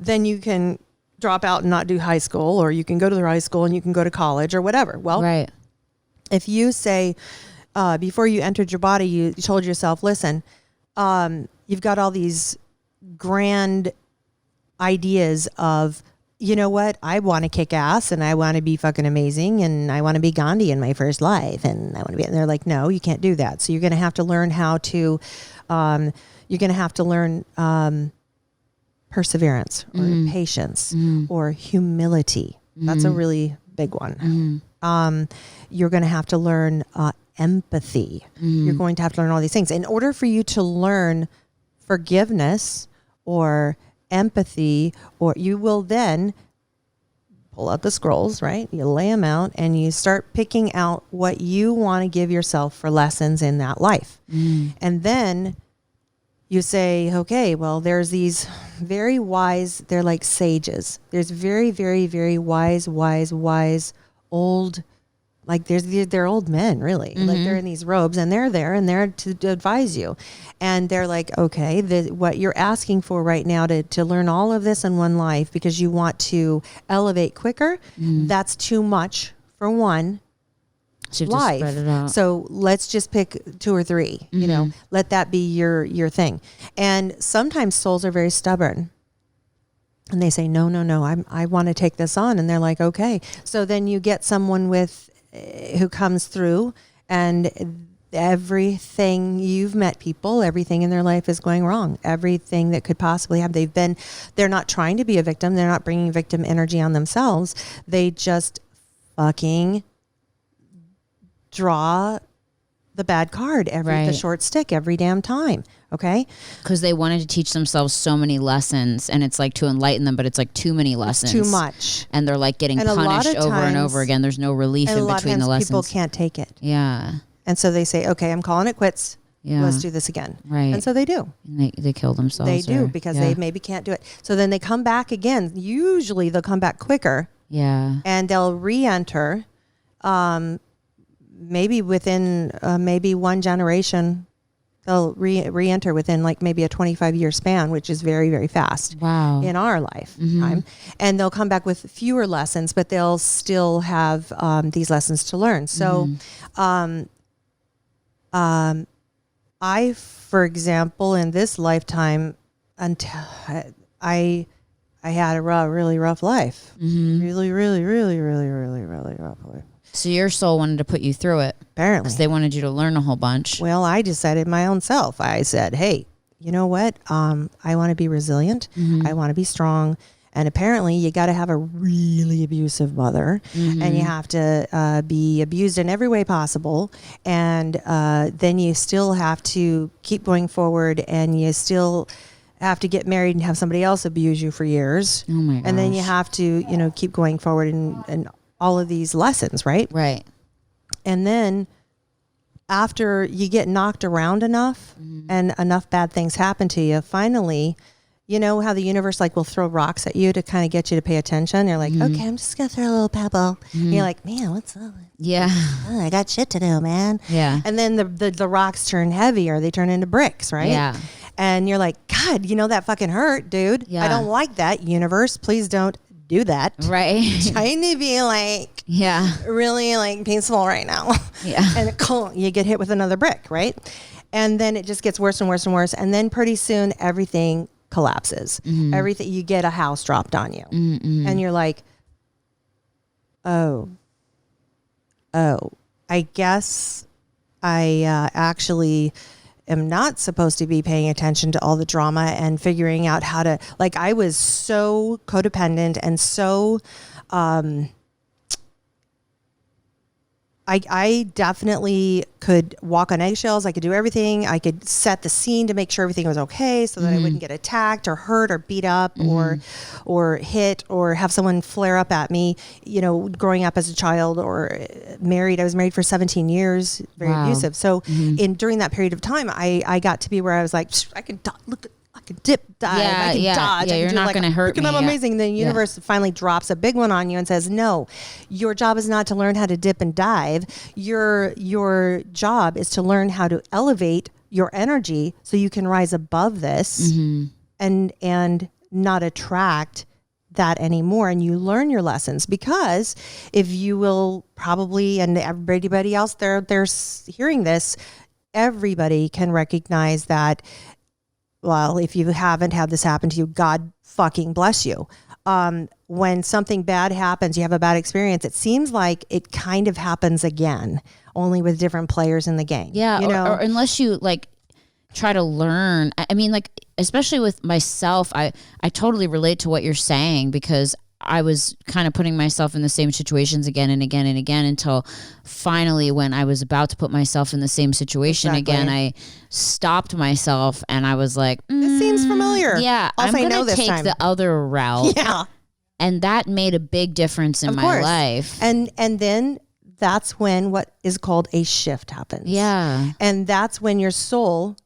Then you can drop out and not do high school, or you can go to the high school and you can go to college or whatever. Well, right. If you say, before you entered your body, you told yourself, listen, you've got all these grand ideas of, you know what, I want to kick ass and I want to be fucking amazing and I want to be Gandhi in my first life and I want to be, and they're like, no, you can't do that. So you're going to have to learn how to, perseverance or patience or humility. That's a really big one. You're going to have to learn empathy. You're going to have to learn all these things. In order for you to learn forgiveness or empathy, or you will then pull out the scrolls, right? You lay them out and you start picking out what you want to give yourself for lessons in that life. And then you say, okay, well, there's these very wise, they're like sages. There's very, very, very wise, old, like they're old men, really. Like they're in these robes and they're there and they're to advise you. And they're like, okay, what you're asking for right now to learn all of this in one life because you want to elevate quicker, that's too much for one life. Spread it out. So let's just pick 2 or 3, let that be your thing. And sometimes souls are very stubborn. And they say, no, I want to take this on. And they're like, okay. So then you get someone who comes through and everything, you've met people, everything in their life is going wrong. Everything that could possibly have, they're not trying to be a victim. They're not bringing victim energy on themselves. They just fucking draw the bad card, the short stick every damn time. Okay. Because they wanted to teach themselves so many lessons and it's like to enlighten them, but it's like too many lessons. It's too much. And they're like getting punished over and over again. There's no relief in between the lessons. People can't take it. Yeah. And so they say, okay, I'm calling it quits. Yeah. Let's do this again. Right. And so they do. And they kill themselves. They do because they maybe can't do it. So then they come back again. Usually they'll come back quicker. Yeah. And they'll re-enter maybe within maybe one generation. They'll re-enter within like maybe a 25-year span, which is very, very fast. Wow. In our lifetime. And they'll come back with fewer lessons, but they'll still have these lessons to learn. So I, for example, in this lifetime, until I had a really rough life. Really, really, really, really, really, really rough life. So your soul wanted to put you through it. Apparently. Because they wanted you to learn a whole bunch. Well, I decided my own self. I said, hey, you know what? I want to be resilient. I want to be strong. And apparently you got to have a really abusive mother and you have to be abused in every way possible. And then you still have to keep going forward and you still have to get married and have somebody else abuse you for years. Oh my gosh. And then you have to, keep going forward and all of these lessons, right? Right. And then after you get knocked around enough and enough bad things happen to you, finally, you know how the universe will throw rocks at you to kind of get you to pay attention? You're like, okay, I'm just going to throw a little pebble. And you're like, man, what's up? Yeah. Oh, I got shit to do, man. Yeah. And then the rocks turn heavier. They turn into bricks, right? Yeah. And you're like, God, that fucking hurt, dude. Yeah. I don't like that, universe. Please don't do that. Right. Trying to be really peaceful right now. Yeah. And you get hit with another brick, right? And then it just gets worse and worse and worse. And then pretty soon everything collapses. Everything, you get a house dropped on you. And you're like, oh, I guess I actually am not supposed to be paying attention to all the drama and figuring out how to, I was so codependent and so, I I definitely could walk on eggshells. I could do everything. I could set the scene to make sure everything was okay so that I wouldn't get attacked or hurt or beat up or hit or have someone flare up at me, growing up as a child or married. I was married for 17 years, very abusive. So during that period of time, I got to be where I was like, I can dip, dive, I can dodge. Yeah, you're not going to hurt me. I'm amazing. The universe finally drops a big one on you and says, no, your job is not to learn how to dip and dive. Your job is to learn how to elevate your energy so you can rise above this and not attract that anymore. And you learn your lessons, because if you will probably, and everybody else they're hearing this, everybody can recognize that. Well, if you haven't had this happen to you, God fucking bless you. When something bad happens, you have a bad experience, it seems like it kind of happens again, only with different players in the game. Yeah, or unless you try to learn. I mean, especially with myself, I totally relate to what you're saying, because I was kind of putting myself in the same situations again and again and again, until finally, when I was about to put myself in the same situation again, I stopped myself and I was like, this seems familiar. Yeah, I'm going to take the other route. Yeah. And that made a big difference in my life. And then that's when what is called a shift happens. Yeah. And that's when your soul,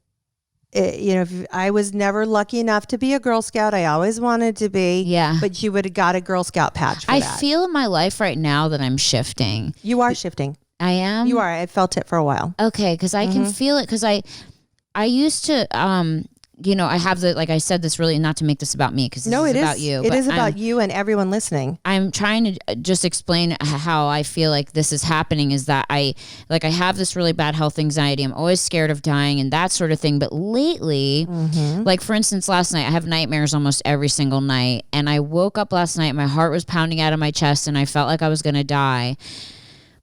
if I was never lucky enough to be a Girl Scout. I always wanted to be. Yeah. But you would have got a Girl Scout patch for that. I feel in my life right now that I'm shifting. You are shifting. I am? You are. I felt it for a while. Okay, because I can feel it, because I used to, I have like I said, this really, not to make this about me, because it's about you. It is about you and everyone listening. I'm trying to just explain how I feel like this is happening, is that I have this really bad health anxiety. I'm always scared of dying and that sort of thing. But lately, like for instance, last night, I have nightmares almost every single night. And I woke up last night, my heart was pounding out of my chest and I felt like I was going to die.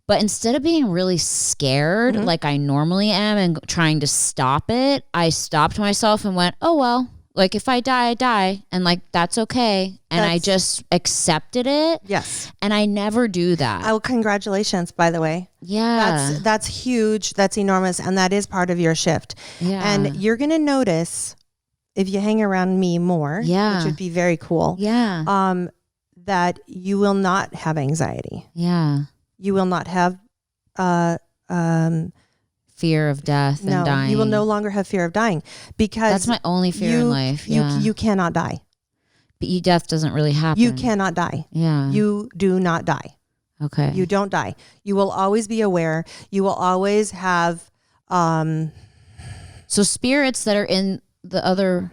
But instead of being really scared like I normally am and trying to stop it, I stopped myself and went, oh, well, if I die, I die. And that's okay. And I just accepted it. Yes. And I never do that. Oh, congratulations, by the way. Yeah. That's huge. That's enormous. And that is part of your shift. Yeah. And you're going to notice, if you hang around me more, which would be very cool. Yeah. That you will not have anxiety. Yeah. You will not have fear of death and dying. You will no longer have fear of dying, because that's my only fear in life. You cannot die. But death doesn't really happen. You cannot die. Yeah. You do not die. Okay. You don't die. You will always be aware. You will always have so spirits that are in the other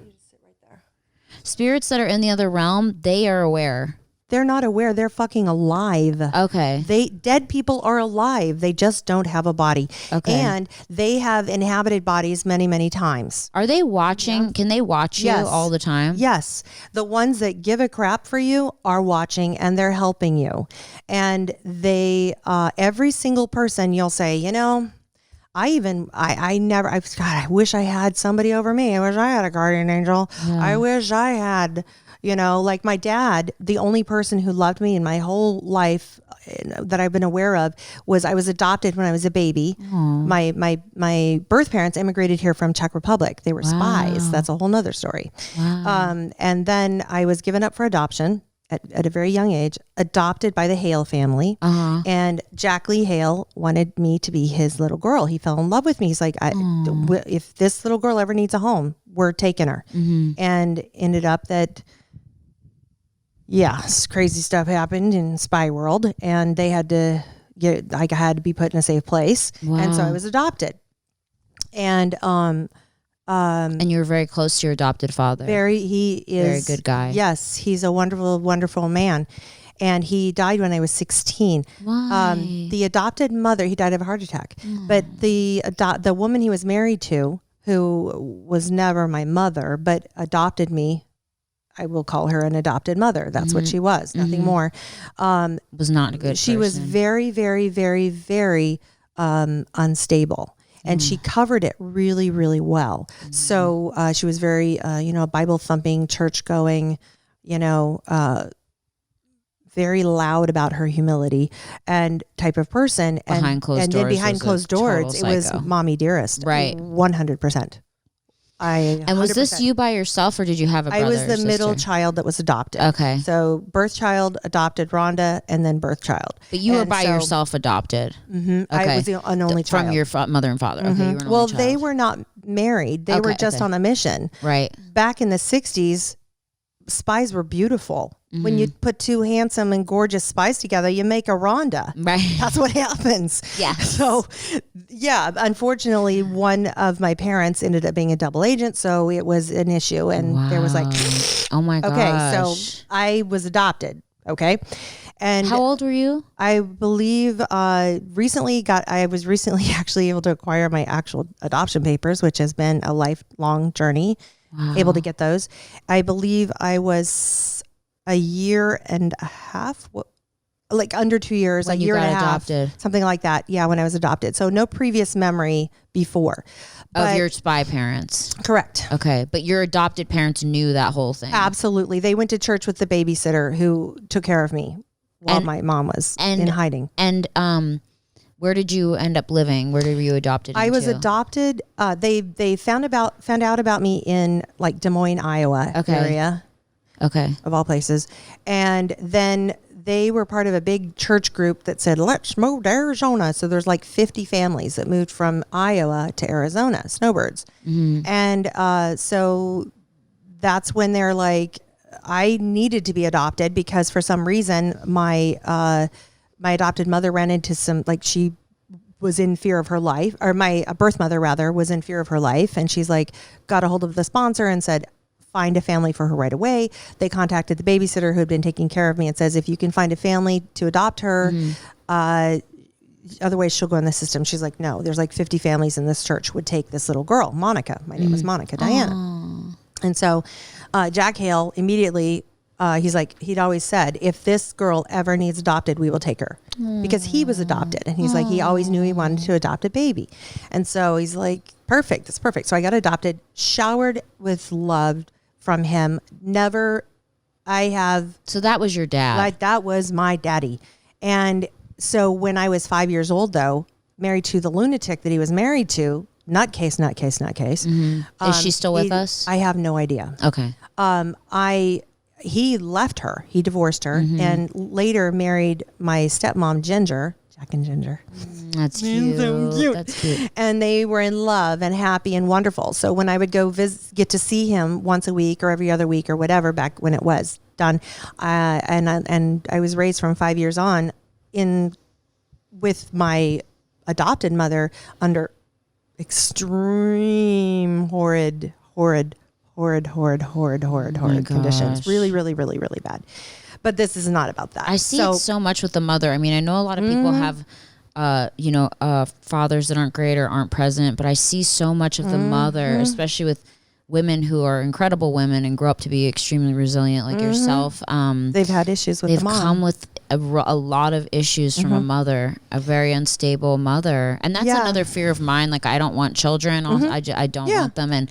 realm, they are aware. They're not aware. They're fucking alive. Okay. Dead people are alive. They just don't have a body. Okay. And they have inhabited bodies many, many times. Are they watching? Yeah. Can they watch you all the time? Yes. The ones that give a crap for you are watching, and they're helping you. And they, every single person, you'll say, I wish I had somebody over me. I wish I had a guardian angel. Yeah. I wish I had, like my dad, the only person who loved me in my whole life that I've been aware of was I was adopted when I was a baby. My birth parents immigrated here from Czech Republic. They were spies. That's a whole nother story. Wow. And then I was given up for adoption at a very young age, adopted by the Hale family. And Jack Lee Hale wanted me to be his little girl. He fell in love with me. He's like, if this little girl ever needs a home, we're taking her. And ended up that, crazy stuff happened in spy world, and they had to I had to be put in a safe place. Wow. And so I was adopted. And you were very close to your adopted father. He is very good guy. Yes, he's a wonderful, wonderful man. And he died when I was 16. Why? The adopted mother, he died of a heart attack. But the woman he was married to, who was never my mother, but adopted me, I will call her an adopted mother. That's what she was, nothing more. Was not a good person. She was very, very, very, very unstable. And she covered it really, really well. So she was very, Bible thumping, church going, very loud about her humility and type of person. Behind closed and doors then behind was a closed doors, it total was psycho. mommy dearest. Right. 100%. And was this you by yourself, or did you have a brother I was or the sister? middle child that was adopted. Okay. So birth child, adopted Rhonda, and then birth child. But you were by yourself adopted. Mm-hmm, Okay. I was an only child. From your mother and father. Okay. You were an Well, only child. they were not married. They were just on a mission. Right. Back in the 60s, spies were beautiful. When you put two handsome and gorgeous spies together, you make a Rhonda. Right. That's what happens. Yeah. So, yeah, unfortunately, one of my parents ended up being a double agent, so it was an issue. And there was like, oh my gosh. okay, so I was adopted. Okay. And how old were you? I believe I was recently actually able to acquire my actual adoption papers, which has been a lifelong journey, able to get those. I believe I was a year and a half, like under 2 years, When a you year got and a half, adopted. something like that. Yeah, when I was adopted. So no previous memory before. Of your spy parents. Correct. Okay. But your adopted parents knew that whole thing. Absolutely. They went to church with the babysitter who took care of me while my mom was in hiding. And where did you end up living? Where were you adopted I was into? adopted. They found out about me in like Des Moines, Iowa area. Okay. Of all places. And then they were part of a big church group that said, let's move to Arizona. So there's like 50 families that moved from Iowa to Arizona, snowbirds. And so that's when they're like, I needed to be adopted because for some reason my adopted mother ran into some, like she was in fear of her life, or my birth mother rather was in fear of her life. And she's like, got a hold of the sponsor and said, find a family for her right away. They contacted the babysitter who had been taking care of me and says, if you can find a family to adopt her, otherwise she'll go in the system. She's like, no, there's like 50 families in this church would take this little girl, Monica. My name is Monica Diana. And so Jack Hale immediately, he'd always said, if this girl ever needs adopted, we will take her. Because he was adopted. And he's like, he always knew he wanted to adopt a baby. And so he's like, perfect. That's perfect. So I got adopted, showered with love from him. So that was your dad. Like that was my daddy. And so when I was 5 years old, though, married to the lunatic that he was married to, nutcase. Is she still with us? I have no idea. Okay. He left her. He divorced her and later married my stepmom, Ginger, Jack and Ginger. That's cute. So cute. That's cute. And they were in love and happy and wonderful. So when I would go get to see him once a week or every other week or whatever, back when it was done, and I was raised from 5 years on with my adopted mother under extreme horrid conditions. Really, really, really, really bad. But this is not about that. I see it so much with the mother. I mean, I know a lot of people have, fathers that aren't great or aren't present, but I see so much of the mother, especially with women who are incredible women and grow up to be extremely resilient like yourself. They've had issues with the mom. They've come with a lot of issues from a mother, a very unstable mother. And that's another fear of mine. Like, I don't want children. I don't want them. And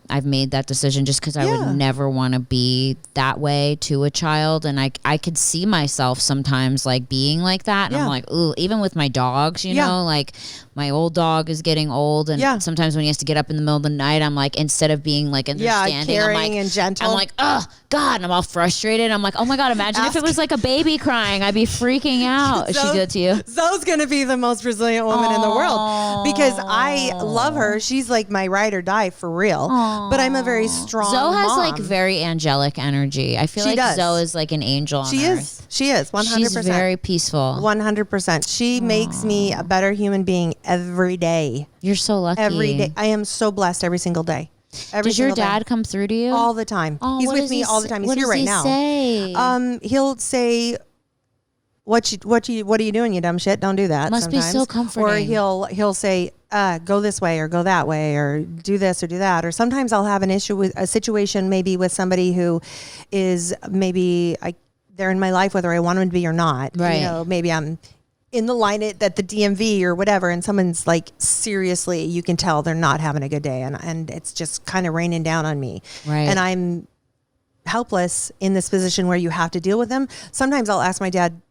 I've made that decision just because I would never want to be that way to a child. And I could see myself sometimes like being like that. And I'm like, ooh, even with my dogs, you know, like my old dog is getting old. And sometimes when he has to get up in the middle of the night, I'm like, instead of being like understanding, caring I'm like, and gentle. I'm like, oh God. And I'm all frustrated. I'm like, oh my God, imagine if it was like a baby crying, I'd be freaking out. Is she good to you? Zoe's going to be the most resilient woman in the world because I love her. She's like my ride or die for real. But I'm a very strong Zoe has mom. like very angelic energy. I feel She like does. Zoe is like an angel on earth. She is 100%. She's very peaceful. 100%. She makes me a better human being every day. You're so lucky. Every day. I am so blessed every single day. Does your dad come through to you? All the time. Oh, He's what with does me he all the time. He's what here does right he now. Say? He'll say, what are you doing, you dumb shit? Don't do that. Must sometimes. be so comforting. Or he'll say, go this way or go that way or do this or do that. Or sometimes I'll have an issue with a situation, maybe with somebody who is they're in my life, whether I want them to be or not. Right. You know, maybe I'm in the line at the DMV or whatever, and someone's like, seriously, you can tell they're not having a good day. And it's just kind of raining down on me. Right. And I'm helpless in this position where you have to deal with them, sometimes I'll ask my dad,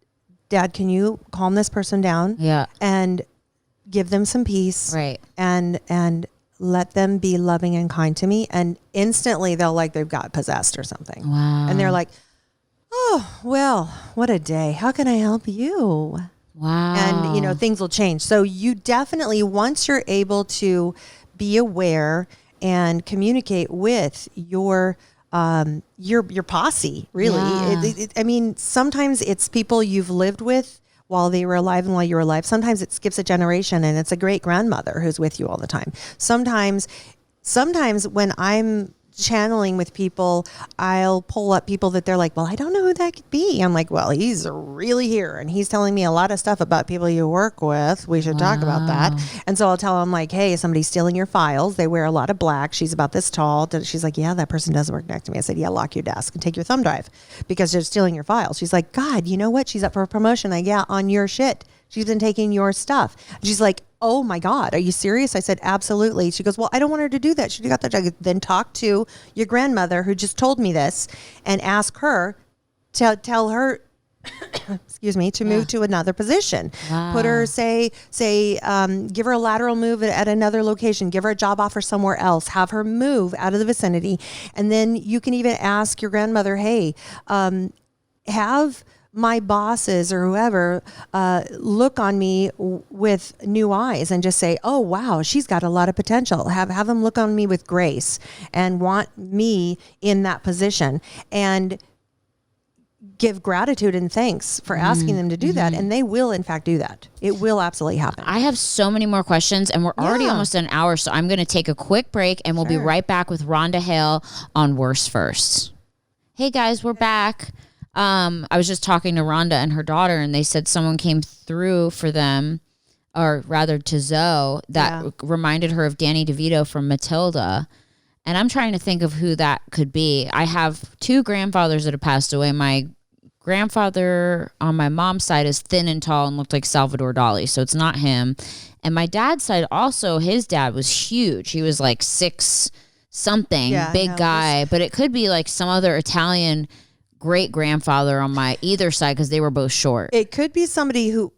can you calm this person down? Yeah. And give them some peace. Right. And let them be loving and kind to me. And instantly they've got possessed or something. Wow. And they're like, oh, well, what a day. How can I help you? Wow. And, things will change. So you definitely, once you're able to be aware and communicate with your posse, really. Yeah. Sometimes it's people you've lived with while they were alive and while you were alive. Sometimes it skips a generation and it's a great grandmother who's with you all the time. Sometimes when I'm channeling with people, I'll pull up people that they're like, well, I don't know who that could be. I'm like, well, he's really here and he's telling me a lot of stuff about people you work with. We should talk about that. And so I'll tell him like, hey, somebody's stealing your files. They wear a lot of black. She's about this tall. She's like, yeah, that person does work next to me. I said, yeah, lock your desk and take your thumb drive because they're stealing your files. She's like, God, you know what? She's up for a promotion. Yeah, on your shit. She's been taking your stuff. She's like, oh my God, are you serious? I said, absolutely. She goes, well, I don't want her to do that. She got that. Then talk to your grandmother who just told me this and ask her, tell her, excuse me, to move to another position. Wow. Put her, give her a lateral move at another location, give her a job offer somewhere else, have her move out of the vicinity. And then you can even ask your grandmother, hey, have my bosses or whoever look on me with new eyes and just say, oh, wow, she's got a lot of potential. Have them look on me with grace and want me in that position and give gratitude and thanks for asking them to do that. And they will, in fact, do that. It will absolutely happen. I have so many more questions and we're already almost an hour. So I'm going to take a quick break and we'll be right back with Rhonda Hale on Worst First. Hey guys, we're back. I was just talking to Rhonda and her daughter, and they said someone came through for them, or rather to Zoe, that reminded her of Danny DeVito from Matilda. And I'm trying to think of who that could be. I have two grandfathers that have passed away. My grandfather on my mom's side is thin and tall and looked like Salvador Dali, so it's not him. And my dad's side also, his dad was huge. He was like 6 something, big guy. But it could be like some other Italian great grandfather on my either side because they were both short. It could be somebody who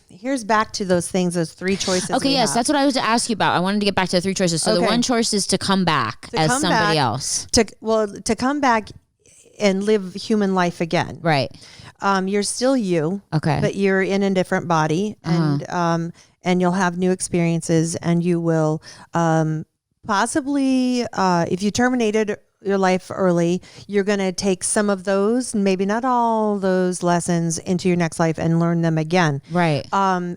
here's back to those things, those 3 choices. Okay, yes, that's what I was to ask you about. I wanted to get back to the 3 choices. So the one choice is to come back as somebody else. To come back and live human life again. Right. You're still you. Okay. But you're in a different body and you'll have new experiences and you will possibly if you terminated your life early, you're going to take some of those, maybe not all those lessons into your next life and learn them again. Right. Sorry.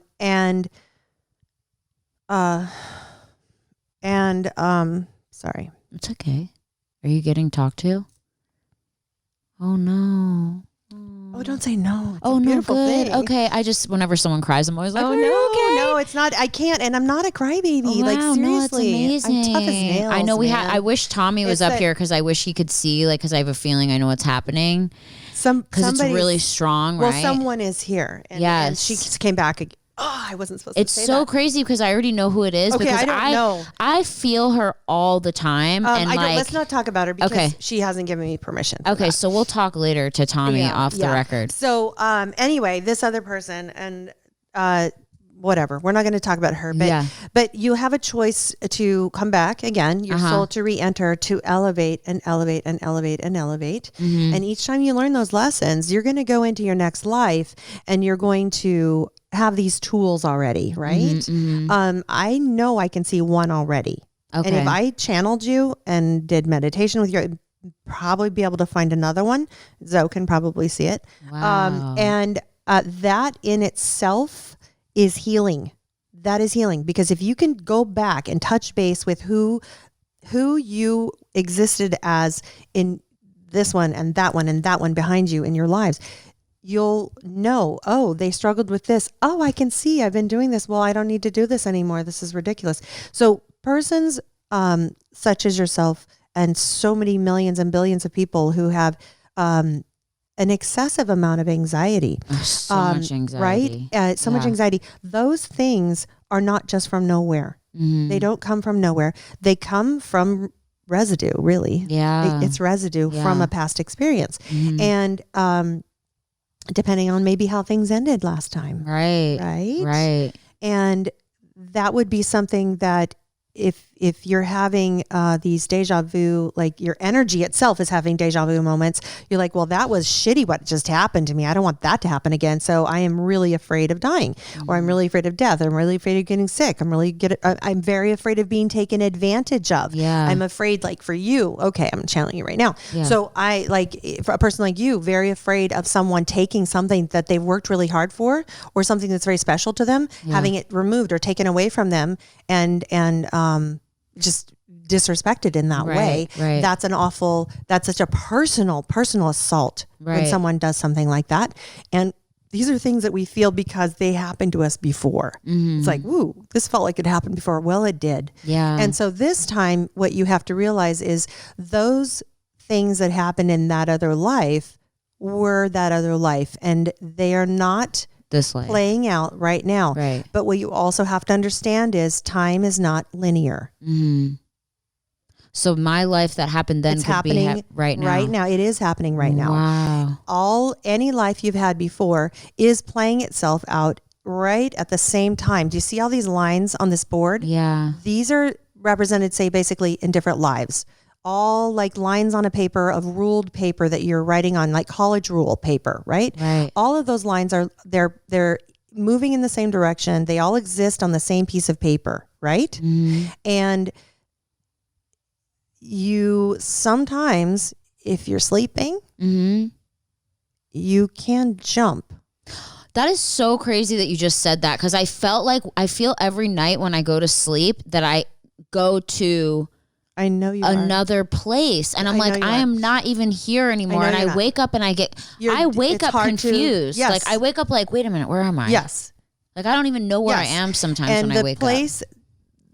It's okay. Are you getting talked to? Oh no. Oh, don't say no. It's oh, a no, good. thing. Okay. I just, whenever someone cries, I'm always like, oh, are you okay? No, it's not. I can't. And I'm not a crybaby. Wow, like, seriously. No, it's amazing. I'm tough as nails. I know I wish Tommy was up that, here because I wish he could see, like, because I have a feeling I know what's happening. Because it's really strong, right? Well, someone is here. And, and she came back again. Oh, I wasn't supposed to say that. It's so crazy because I already know who it is. Okay, because I don't know. I feel her all the time. And let's not talk about her because she hasn't given me permission. Okay, so we'll talk later to Tommy off the record. So anyway, this other person and whatever. We're not going to talk about her. But you have a choice to come back again, your soul to re-enter, to elevate and elevate and elevate and elevate. Mm-hmm. And each time you learn those lessons, you're going to go into your next life and you're going to have these tools already, right? Mm-hmm, mm-hmm. I know I can see one already. Okay. And if I channeled you and did meditation with you, I'd probably be able to find another one. Zoe can probably see it. Wow. And that in itself is healing. That is healing, because if you can go back and touch base with who you existed as in this one and that one behind you in your lives, you'll know, oh, they struggled with this. Oh, I can see I've been doing this. Well, I don't need to do this anymore. This is ridiculous. So persons such as yourself and so many millions and billions of people who have an excessive amount of anxiety. So much anxiety. Right? Much anxiety. Those things are not just from nowhere. Mm-hmm. They don't come from nowhere. They come from residue, really. Yeah. It's residue from a past experience. And depending on maybe how things ended last time. Right. And that would be something that if you're having these deja vu, like your energy itself is having deja vu moments, you're like, well, that was shitty what just happened to me. I don't want that to happen again. So I am really afraid of dying, or I'm really afraid of death. I'm really afraid of getting sick. I'm very afraid of being taken advantage of. Yeah. I'm afraid, like for you, okay, I'm channeling you right now. Yeah. So I, like, for a person like you, very afraid of someone taking something that they've worked really hard for, or something that's very special to them, having it removed or taken away from them, and just disrespected in that way. Right. That's such a personal assault when someone does something like that. And these are things that we feel because they happened to us before. It's like, ooh, this felt like it happened before. Well, it did. Yeah. And so this time, what you have to realize is those things that happened in that other life were that other life, and they are not this life playing out right now. Right. But what you also have to understand is time is not linear. So my life that happened then It's could happening be right now. Right now. It is happening right now. Wow. Any life you've had before is playing itself out right at the same time. Do you see all these lines on this board? Yeah. These are represented, say, basically in different lives. All like lines on a paper of ruled paper that you're writing on, like college rule paper, right? Right. All of those lines they're moving in the same direction. They all exist on the same piece of paper, right? And you sometimes, if you're sleeping, you can jump. That is so crazy that you just said that, because I feel every night when I go to sleep that I go to another place, and I'm like, I am not even here anymore. And I wake up and I wake up confused. Yes. Like I wake up like, wait a minute, where am I? Yes. Like I don't even know where I am sometimes and when I wake up.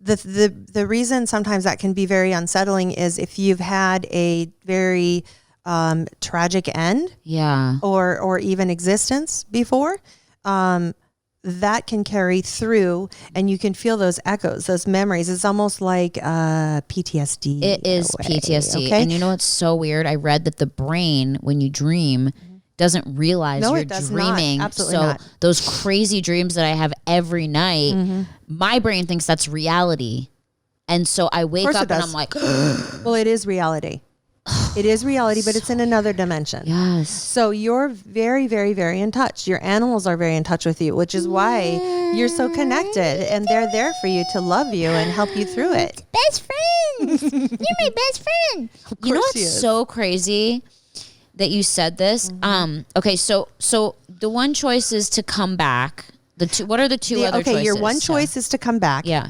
The reason sometimes that can be very unsettling is if you've had a very tragic end, or even existence before, that can carry through, and you can feel those echoes, those memories. It's almost like PTSD. It is PTSD. Okay? And you know what's so weird? I read that the brain, when you dream, doesn't realize you're dreaming. Absolutely so not. Those crazy dreams that I have every night, my brain thinks that's reality. And so I wake up and I'm like, well, it is reality. It is reality, but it's in another dimension. Yes. So you're very, very, very in touch. Your animals are very in touch with you, which is why you're so connected, and they're there for you to love you and help you through it. Best friends. You're my best friend. You know what's so crazy that you said this? Okay, so the one choice is to come back. What are the two other choices? Okay, your one choice is to come back. Yeah.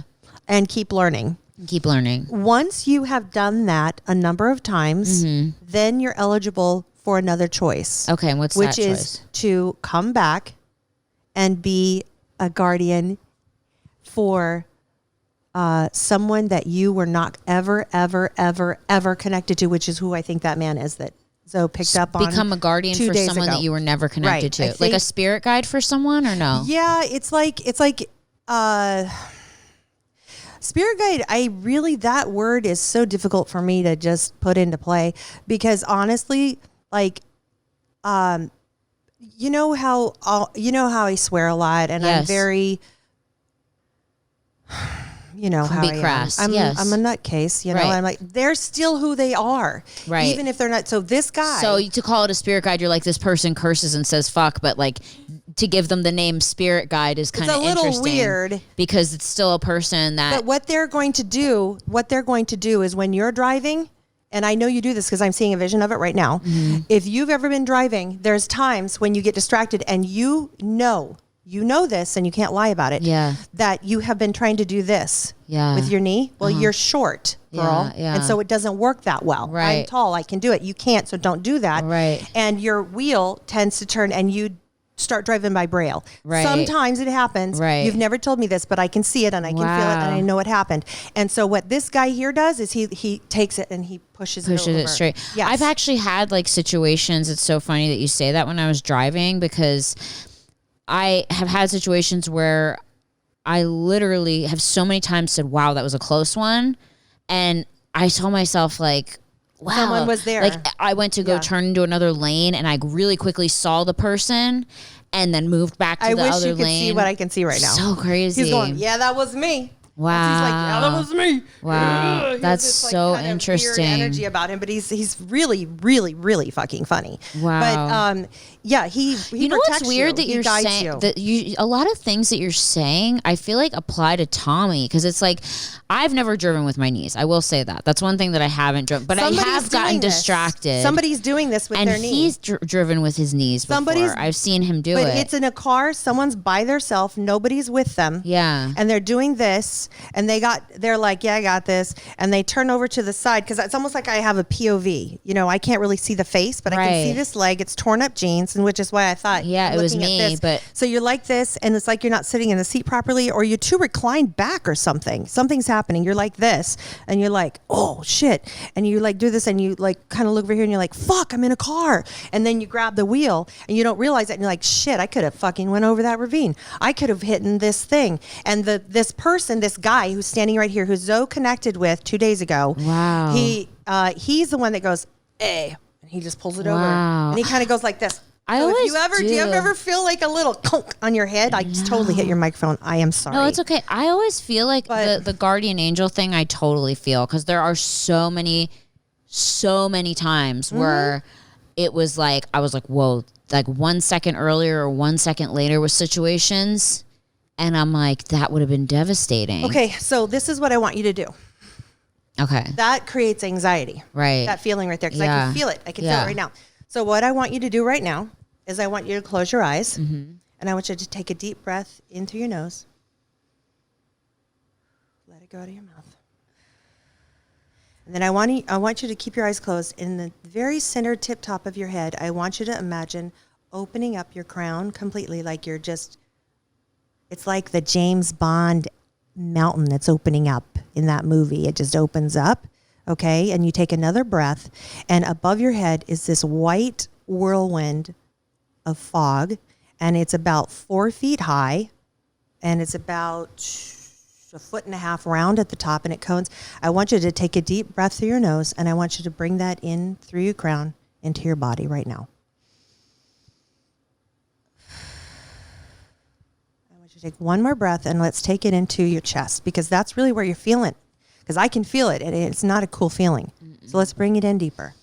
And keep learning. Keep learning. Once you have done that a number of times, then you're eligible for another choice. Okay, and what's that choice? Which is to come back and be a guardian for someone that you were not ever connected to, which is who I think that man is that Zoe picked up on. Become a guardian for someone that you were never connected to. Like a spirit guide for someone, or no? Yeah, it's like spirit guide, that word is so difficult for me to just put into play, because honestly, like, you know how I swear a lot, and I'm very, you know how I crass. am. I'm a nutcase, you know. I'm like, they're still who they are, right? Even if they're not. So this guy. So to call it a spirit guide, you're like, this person curses and says fuck, but like to give them the name spirit guide is kind of interesting. It's a little weird because it's still a person that. But what they're going to do is when you're driving, and I know you do this because I'm seeing a vision of it right now. If you've ever been driving, there's times when you get distracted and you know this, and you can't lie about it. Yeah. That you have been trying to do this. Yeah. With your knee. Well, you're short, girl. Yeah. And so it doesn't work that well. Right. I'm tall. I can do it. You can't. So don't do that. Right. And your wheel tends to turn, and you start driving by braille. Right. Sometimes it happens. Right. You've never told me this, but I can see it, and I can feel it, and I know it happened. And so what this guy here does is he takes it and he pushes it over. Straight. Yes. I've actually had like situations. It's so funny that you say that when I was driving, because I have had situations where I literally have so many times said, wow, that was a close one. And I told myself like, wow, someone was there. Like I went to go turn into another lane and I really quickly saw the person and then moved back to the other lane. I wish you could see what I can see right now. So crazy. He's going, yeah, that was me. Wow. He's like, yeah, that was me. Wow. That's this, so kind of interesting. Weird energy about him, but he's really, really, really fucking funny. Wow. But yeah, he you know what's weird that you're saying that a lot of things that you're saying I feel like apply to Tommy, because it's like I've never driven with my knees. I will say that. That's one thing that I haven't driven, but I have gotten distracted. Somebody's doing this with their knees. And he's driven with his knees before. I've seen him do it. But it's in a car. Someone's by themselves. Nobody's with them. Yeah. And they're doing this, and they're like, yeah, I got this, and they turn over to the side because it's almost like I have a POV. You know, I can't really see the face, but I can see this leg. It's torn up jeans, and which is why I thought, yeah, it was me. But so you're like this, and it's like you're not sitting in the seat properly, or you're too reclined back, or something. Something's happening. You're like this, and you're like, oh shit, and you like do this, and you like kind of look over here, and you're like, fuck, I'm in a car, and then you grab the wheel, and you don't realize it, and you're like, shit, I could have fucking went over that ravine. I could have hit this thing, and this guy who's standing right here, who's Zoe connected with 2 days ago. Wow. He's the one that goes, and he just pulls it over, and he kind of goes like this. Do you ever feel like a little clunk on your head? I just totally hit your microphone. I am sorry. No, it's okay. I always feel like the guardian angel thing, I totally feel, because there are so many times where it was like, I was like, whoa, like 1 second earlier or 1 second later with situations. And I'm like, that would have been devastating. Okay, so this is what I want you to do. Okay. That creates anxiety. Right. That feeling right there, because I can feel it. I can feel it right now. So what I want you to do right now is I want you to close your eyes, and I want you to take a deep breath in through your nose. Let it go out of your mouth. And then I want you to keep your eyes closed. In the very center tip top of your head, I want you to imagine opening up your crown completely, like you're just, it's like the James Bond mountain that's opening up in that movie. It just opens up. Okay, and you take another breath, and above your head is this white whirlwind of fog, and it's about 4 feet high, and it's about 1.5 feet round at the top, and it cones. I want you to take a deep breath through your nose, and I want you to bring that in through your crown into your body right now. I want you to take one more breath, and let's take it into your chest, because that's really where you're feeling. Because I can feel it, and it's not a cool feeling. So let's bring it in deeper.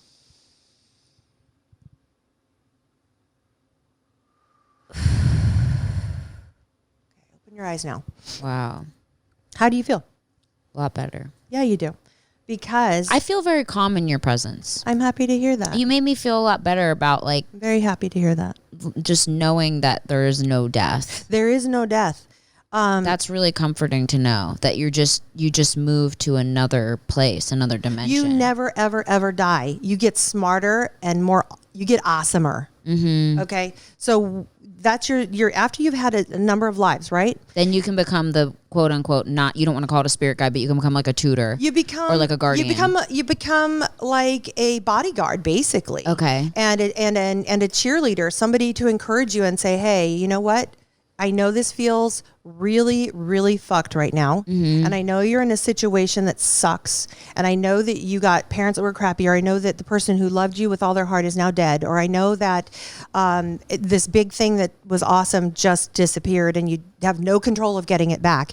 Okay, open your eyes now. Wow. How do you feel? A lot better. Yeah, you do. Because I feel very calm in your presence. I'm happy to hear that. You made me feel a lot better about like... I'm very happy to hear that. Just knowing that there is no death. There is no death. That's really comforting to know that you just moved to another place, another dimension. You never, ever, ever die. You get smarter and more, you get awesomer. Okay. So that's your after you've had a number of lives, right? Then you can become the quote unquote, you don't want to call it a spirit guide, but you can become like a tutor. Or like a guardian. You become like a bodyguard, basically. Okay. And a cheerleader, somebody to encourage you and say, hey, you know what? I know this feels really, really fucked right now. And I know you're in a situation that sucks. And I know that you got parents that were crappy, or I know that the person who loved you with all their heart is now dead. Or I know that this big thing that was awesome just disappeared and you have no control of getting it back.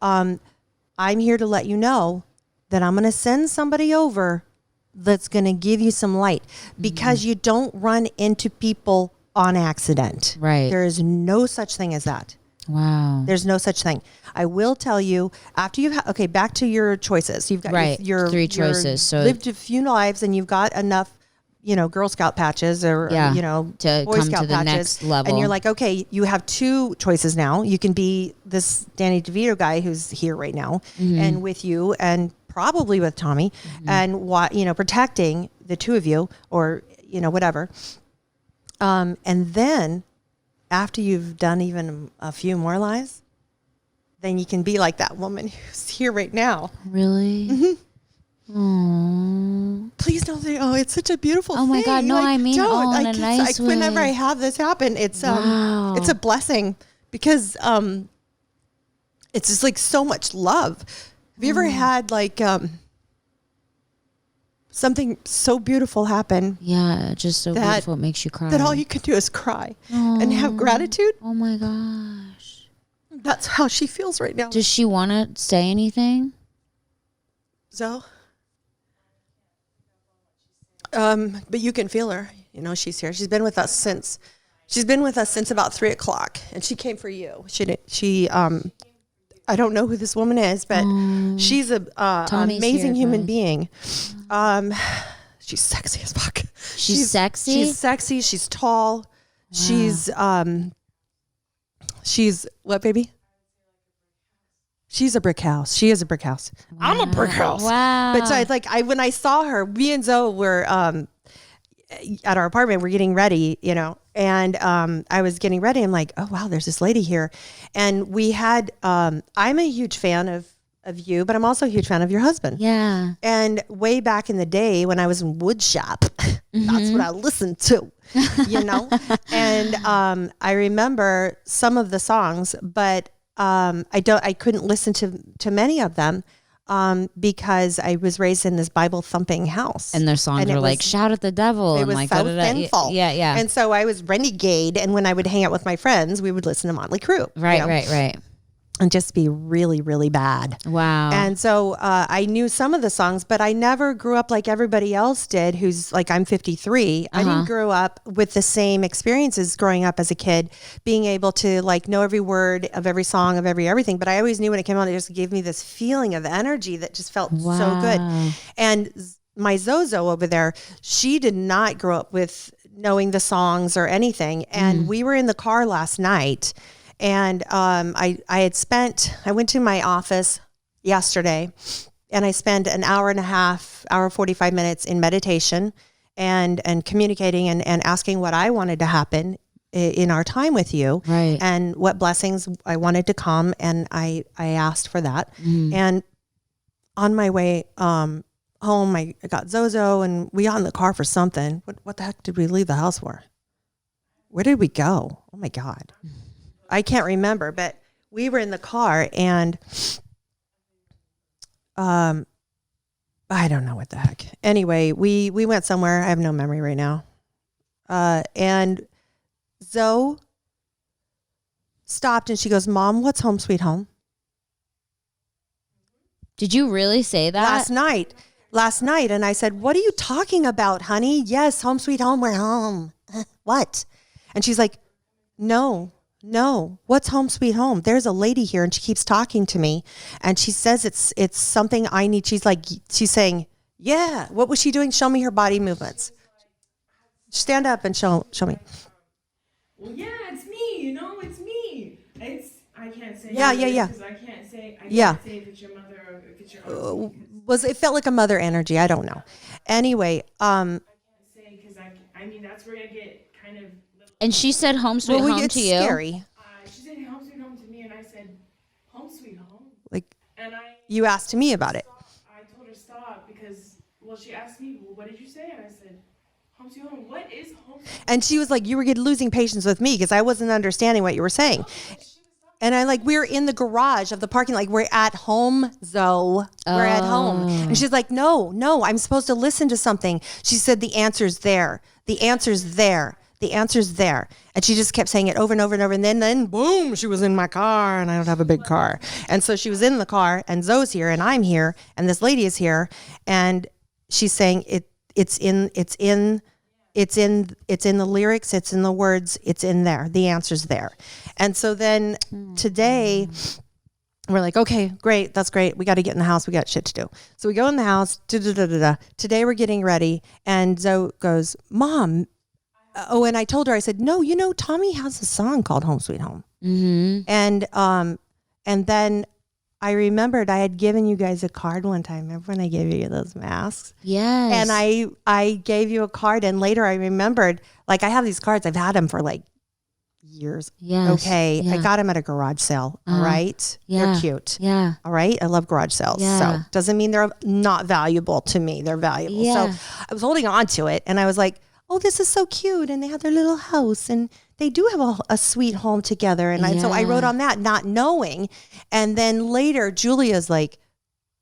I'm here to let you know that I'm going to send somebody over that's going to give you some light, because you don't run into people on accident. Right. There is no such thing as that. Wow. There's no such thing. I will tell you, after you've back to your choices. You've got your 3 choices. So lived a few lives, and you've got enough, Girl Scout patches, or to Boy come Scout to the patches, next level. and you're like, okay, you have 2 choices now. You can be this Danny DeVito guy who's here right now, and with you, and probably with Tommy, and protecting the 2 of you, or whatever. And then after you've done even a few more lives, then you can be like that woman who's here right now. Really? Aww. Please don't say, oh, it's such a beautiful thing. Oh my God, no, I mean, in a nice way. Whenever I have this happen, it's it's a blessing, because it's just like so much love. Have you ever had like something so beautiful happen Yeah, just so beautiful. It makes you cry. that all you can do is cry and have gratitude. Oh my gosh. That's how she feels right now. Does she want to say anything? So, but you can feel her. You know, she's here. She's been with us since about 3:00, and she came for you. I don't know who this woman is, but she's an amazing human being. She's sexy as fuck. She's sexy? She's sexy. She's tall. Wow. She's what, baby? She's a brick house. She is a brick house. Wow. I'm a brick house. Wow. But when I saw her, me and Zoe were at our apartment. We're getting ready, you know, and I was getting ready. I'm like, oh wow, there's this lady here, and we had. I'm a huge fan of you, but I'm also a huge fan of your husband. Yeah. And way back in the day when I was in wood shop, that's what I listened to, you know. And I remember some of the songs, but I couldn't listen to many of them because I was raised in this Bible thumping house, and their songs were like "Shout at the Devil" it and was like so sinful. Yeah. And so I was renegade, and when I would hang out with my friends, we would listen to Motley Crue. Right, you know? right. And just be really, really bad. Wow. And so I knew some of the songs, but I never grew up like everybody else did, who's like, I'm 53. I didn't grow up with the same experiences growing up as a kid, being able to like know every word of every song, of everything. But I always knew when it came on, it just gave me this feeling of energy that just felt so good. And my Zozo over there, she did not grow up with knowing the songs or anything. And we were in the car last night. And I went to my office yesterday, and I spent an hour and a half, 45 minutes in meditation and communicating and asking what I wanted to happen in our time with you, right? And what blessings I wanted to come, and I asked for that. And on my way home, I got Zozo, and we got in the car for something. What the heck did we leave the house for? Where did we go? Oh my God. I can't remember, but we were in the car, and I don't know what the heck. Anyway, we went somewhere. I have no memory right now. And Zoe stopped, and she goes, "Mom, what's Home Sweet Home?" Did you really say that? Last night. And I said, "What are you talking about, honey?" "Yes, Home Sweet Home. We're home." "What?" And she's like, No, what's Home Sweet Home? There's a lady here, and she keeps talking to me, and she says it's something I need. She's saying, yeah. What was she doing? Show me her body movements. Stand up and show me. Well, yeah, it's me. You know, it's me. I can't say. Yeah. Because I can't say. I can't say if it's your mother or if it's your aunt. It felt like a mother energy. I don't know. Anyway, I can't say because I mean that's where I get kind of. And she said "Home Sweet Home" to you. Scary. She said "Home Sweet Home" to me, and I said "Home Sweet Home." And you asked me about it. I told her stop because she asked me, "Well, what did you say?" And I said, "Home Sweet Home. What is Home Sweet Home?" And she was like, "You were losing patience with me because I wasn't understanding what you were saying." And we're in the garage of the parking lot. We're at home, Zoe. We're at home. And she's like, no, I'm supposed to listen to something. She said, "The answer's there. The answer's there. The answer's there." And she just kept saying it over and over and over. And then boom, she was in my car, and I don't have a big car. And so she was in the car, and Zoe's here, and I'm here, and this lady is here, and she's saying it's in the lyrics, it's in the words, it's in there. The answer's there. And so then today we're like, okay, great. That's great. We got to get in the house. We got shit to do. So we go in the house. Today we're getting ready. And Zoe goes, "Mom." Oh, and I told her, I said, "No, Tommy has a song called Home Sweet Home." Mm-hmm. And then I remembered I had given you guys a card one time. Remember when I gave you those masks? Yes. And I gave you a card, and later I remembered, I have these cards. I've had them for years. Yes. Okay. Yeah. I got them at a garage sale. All right. Yeah. They're cute. Yeah. All right. I love garage sales. Yeah. So doesn't mean they're not valuable to me. They're valuable. Yeah. So I was holding on to it, and I was like, oh, this is so cute. And they have their little house, and they do have a sweet home together. And so I wrote on that, not knowing. And then later Julia's like,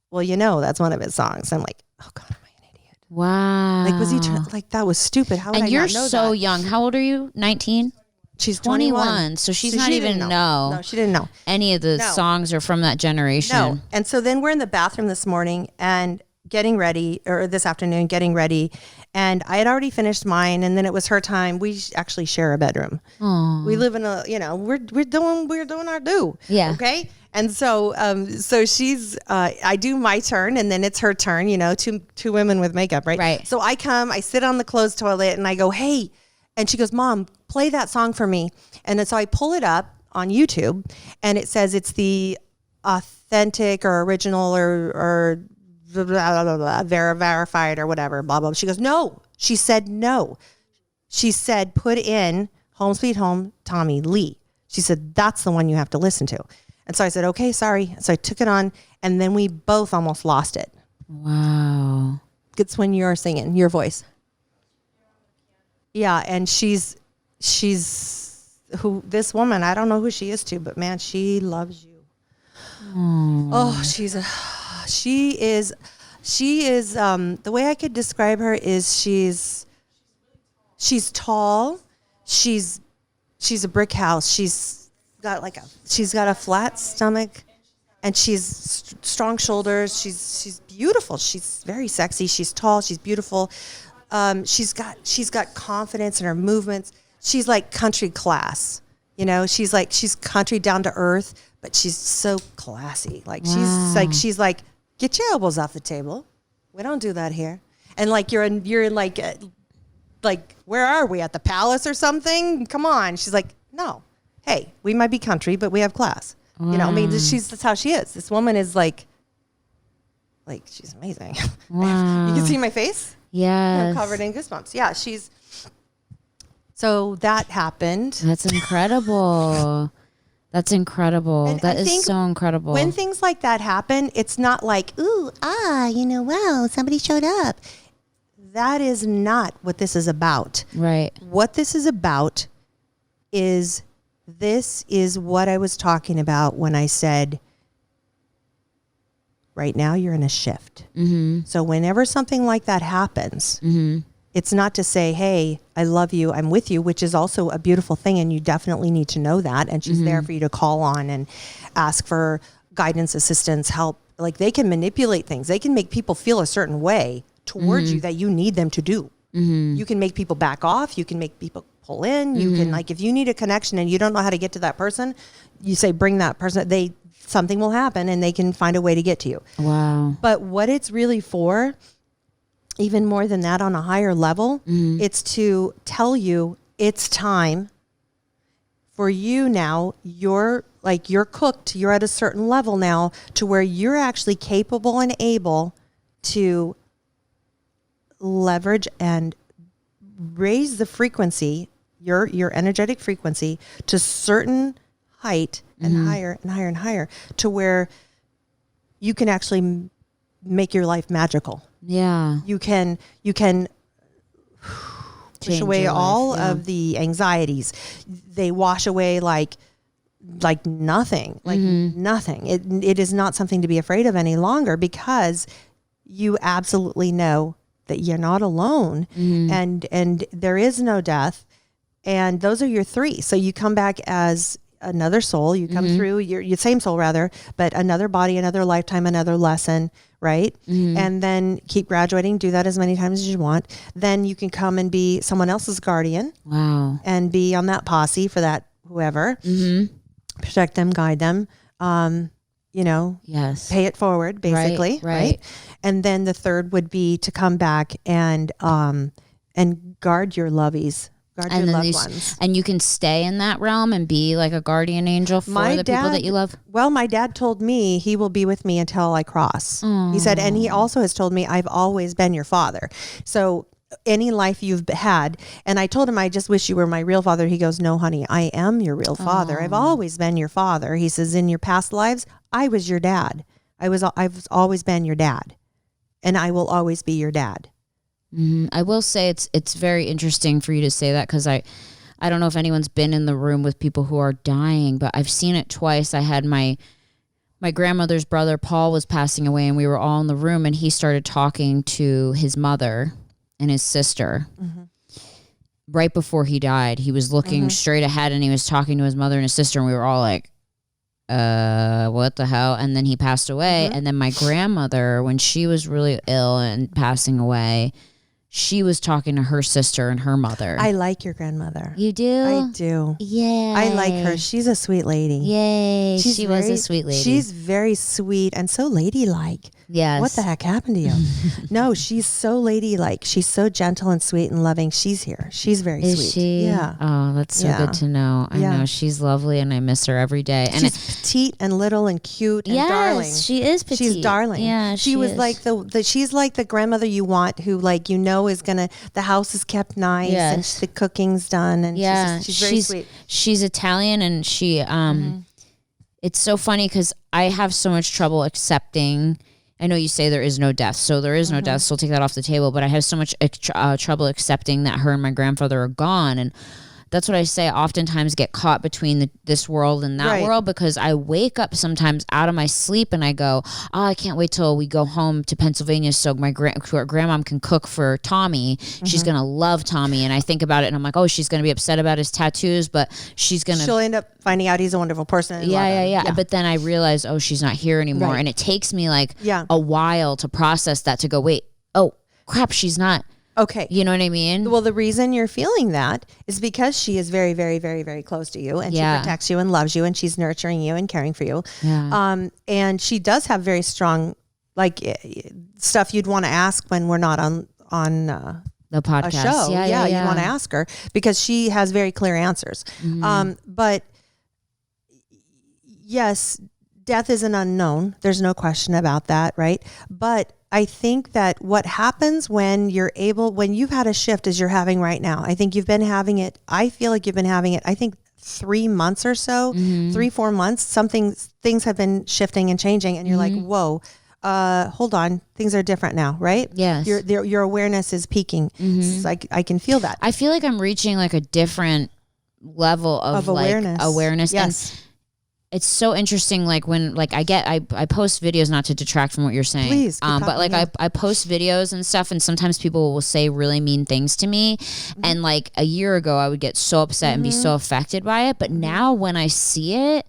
well, that's one of his songs. I'm like, oh God, am I an idiot? Wow. Like, was he like, that was stupid. How would and I you're not know so that? young. How old are you? 19? She's 21. So she's not she even didn't know. No, she didn't know. Any of the No. songs are from that generation. No. And so then we're in the bathroom this morning and getting ready, or this afternoon getting ready. And I had already finished mine, and then it was her time. We actually share a bedroom. Aww. We live in a, we're doing our do. Yeah. Okay. And so, so she's, I do my turn, and then it's her turn, two women with makeup, right? Right. So I sit on the closed toilet and I go, hey, and she goes, Mom, play that song for me. And so I pull it up on YouTube, and it says it's the authentic or original or blah, blah, blah, blah, verified or whatever, blah, blah. She goes, no. She said, no. She said, put in Home Sweet Home, Tommy Lee. She said, that's the one you have to listen to. And so I said, okay, sorry. So I took it on, and then we both almost lost it. Wow. It's when you're singing, your voice. Yeah, and she's this woman, I don't know who she is to, but man, she loves you. Oh, she is the way I could describe her is she's tall, she's a brick house, she's got a flat stomach, and she's strong shoulders, she's beautiful, she's very sexy, she's tall, she's beautiful. She's got confidence in her movements. She's like country class, she's country down to earth, but she's so classy. Like she's like, get your elbows off the table. We don't do that here. And like, you're in like, where are we, at the palace or something? Come on. She's like, no, hey, we might be country, but we have class. That's how she is. This woman is like she's amazing. Wow. You can see my face? Yes. I'm covered in goosebumps. Yeah, so that happened. That's incredible. That's incredible. And that I is think so incredible. When things like that happen, it's not like, ooh, wow, somebody showed up. That is not what this is about. Right. What this is about is what I was talking about when I said, right now you're in a shift. Mm-hmm. So whenever something like that happens, Mm-hmm. it's not to say, hey, I love you, I'm with you, which is also a beautiful thing, and you definitely need to know that. And she's there for you to call on and ask for guidance, assistance, help. Like, they can manipulate things. They can make people feel a certain way towards you that you need them to do. Mm-hmm. You can make people back off. You can make people pull in. You can, like, if you need a connection and you don't know how to get to that person, you say, bring that person. Something will happen and they can find a way to get to you. Wow. But what it's really for, even more than that, on a higher level, it's to tell you it's time for you now. You're cooked. You're at a certain level now to where you're actually capable and able to leverage and raise the frequency, your energetic frequency, to certain height and higher and higher and higher, to where you can actually make your life magical. Yeah. You can push away all of the anxieties. They wash away like nothing, nothing. It is not something to be afraid of any longer, because you absolutely know that you're not alone, and there is no death. And those are your three. So you come back as another soul. You come through your same soul, rather, but another body, another lifetime, another lesson, right? And then keep graduating. Do that as many times as you want. Then you can come and be someone else's guardian. Wow. And be on that posse for that whoever. Protect them, guide them. Yes. Pay it forward, basically, right? And then the third would be to come back and guard your lovies. Guard your loved ones. And you can stay in that realm and be like a guardian angel for the people that you love? Well, my dad told me he will be with me until I cross. Aww. He said, and he also has told me, I've always been your father. So any life you've had, and I told him, I just wish you were my real father. He goes, no, honey, I am your real father. I've always been your father. He says, in your past lives, I was your dad. I've always been your dad, and I will always be your dad. I will say it's very interesting for you to say that, because I don't know if anyone's been in the room with people who are dying, but I've seen it twice. I had my my grandmother's brother Paul was passing away, and we were all in the room, and he started talking to his mother and his sister. Right before he died, he was looking straight ahead, and he was talking to his mother and his sister, and we were all like, what the hell? And then he passed away. And then my grandmother, when she was really ill and passing away, she was talking to her sister and her mother. I like your grandmother. You do? I do. Yeah. I like her. She's a sweet lady. Yay. She was a sweet lady. She's very sweet and so ladylike. Yes. What the heck happened to you? No, she's so ladylike. She's so gentle and sweet and loving. She's here. She's very sweet. Is she? Yeah. Oh, that's so good to know. I know she's lovely, and I miss her every day. And she's petite and little and cute and darling. She is petite. She's darling. Yeah, she was is. like she's like the grandmother you want, who like is gonna, the house is kept nice and the cooking's done, and she's very sweet. She's Italian, and she it's so funny because I have so much trouble accepting. I know you say there is no death, so there is no death, so we'll take that off the table, but I have so much trouble accepting that her and my grandfather are gone, and that's what I say. I oftentimes get caught between this world and that world, because I wake up sometimes out of my sleep and I go, oh, I can't wait till we go home to Pennsylvania so my grandmom can cook for Tommy. She's going to love Tommy. And I think about it and I'm like, oh, she's going to be upset about his tattoos, but she'll end up finding out he's a wonderful person. And yeah. But then I realize, oh, she's not here anymore. And it takes me like a while to process that, to go, wait, oh, crap, she's not. Okay. You know what I mean? Well, the reason you're feeling that is because she is very, very, very, very close to you, and she protects you and loves you, and she's nurturing you and caring for you. Yeah. And she does have very strong, like, stuff you'd want to ask when we're not on the podcast. A show. Yeah. You want to ask her, because she has very clear answers. But yes, death is an unknown. There's no question about that, right? But I think that what happens when you've had a shift as you're having right now, I think you've been having it. I feel like you've been having it, I think 3 months or so, 3-4 months, things have been shifting and changing, and you're like, whoa, hold on, things are different now, right? Yes. Your awareness is peaking. It's like, I can feel that. I feel like I'm reaching like a different level of awareness. Yes. And it's so interesting, like when like I post videos, not to detract from what you're saying. Please, but like I post videos and stuff, and sometimes people will say really mean things to me. And like a year ago I would get so upset and be so affected by it. But now when I see it,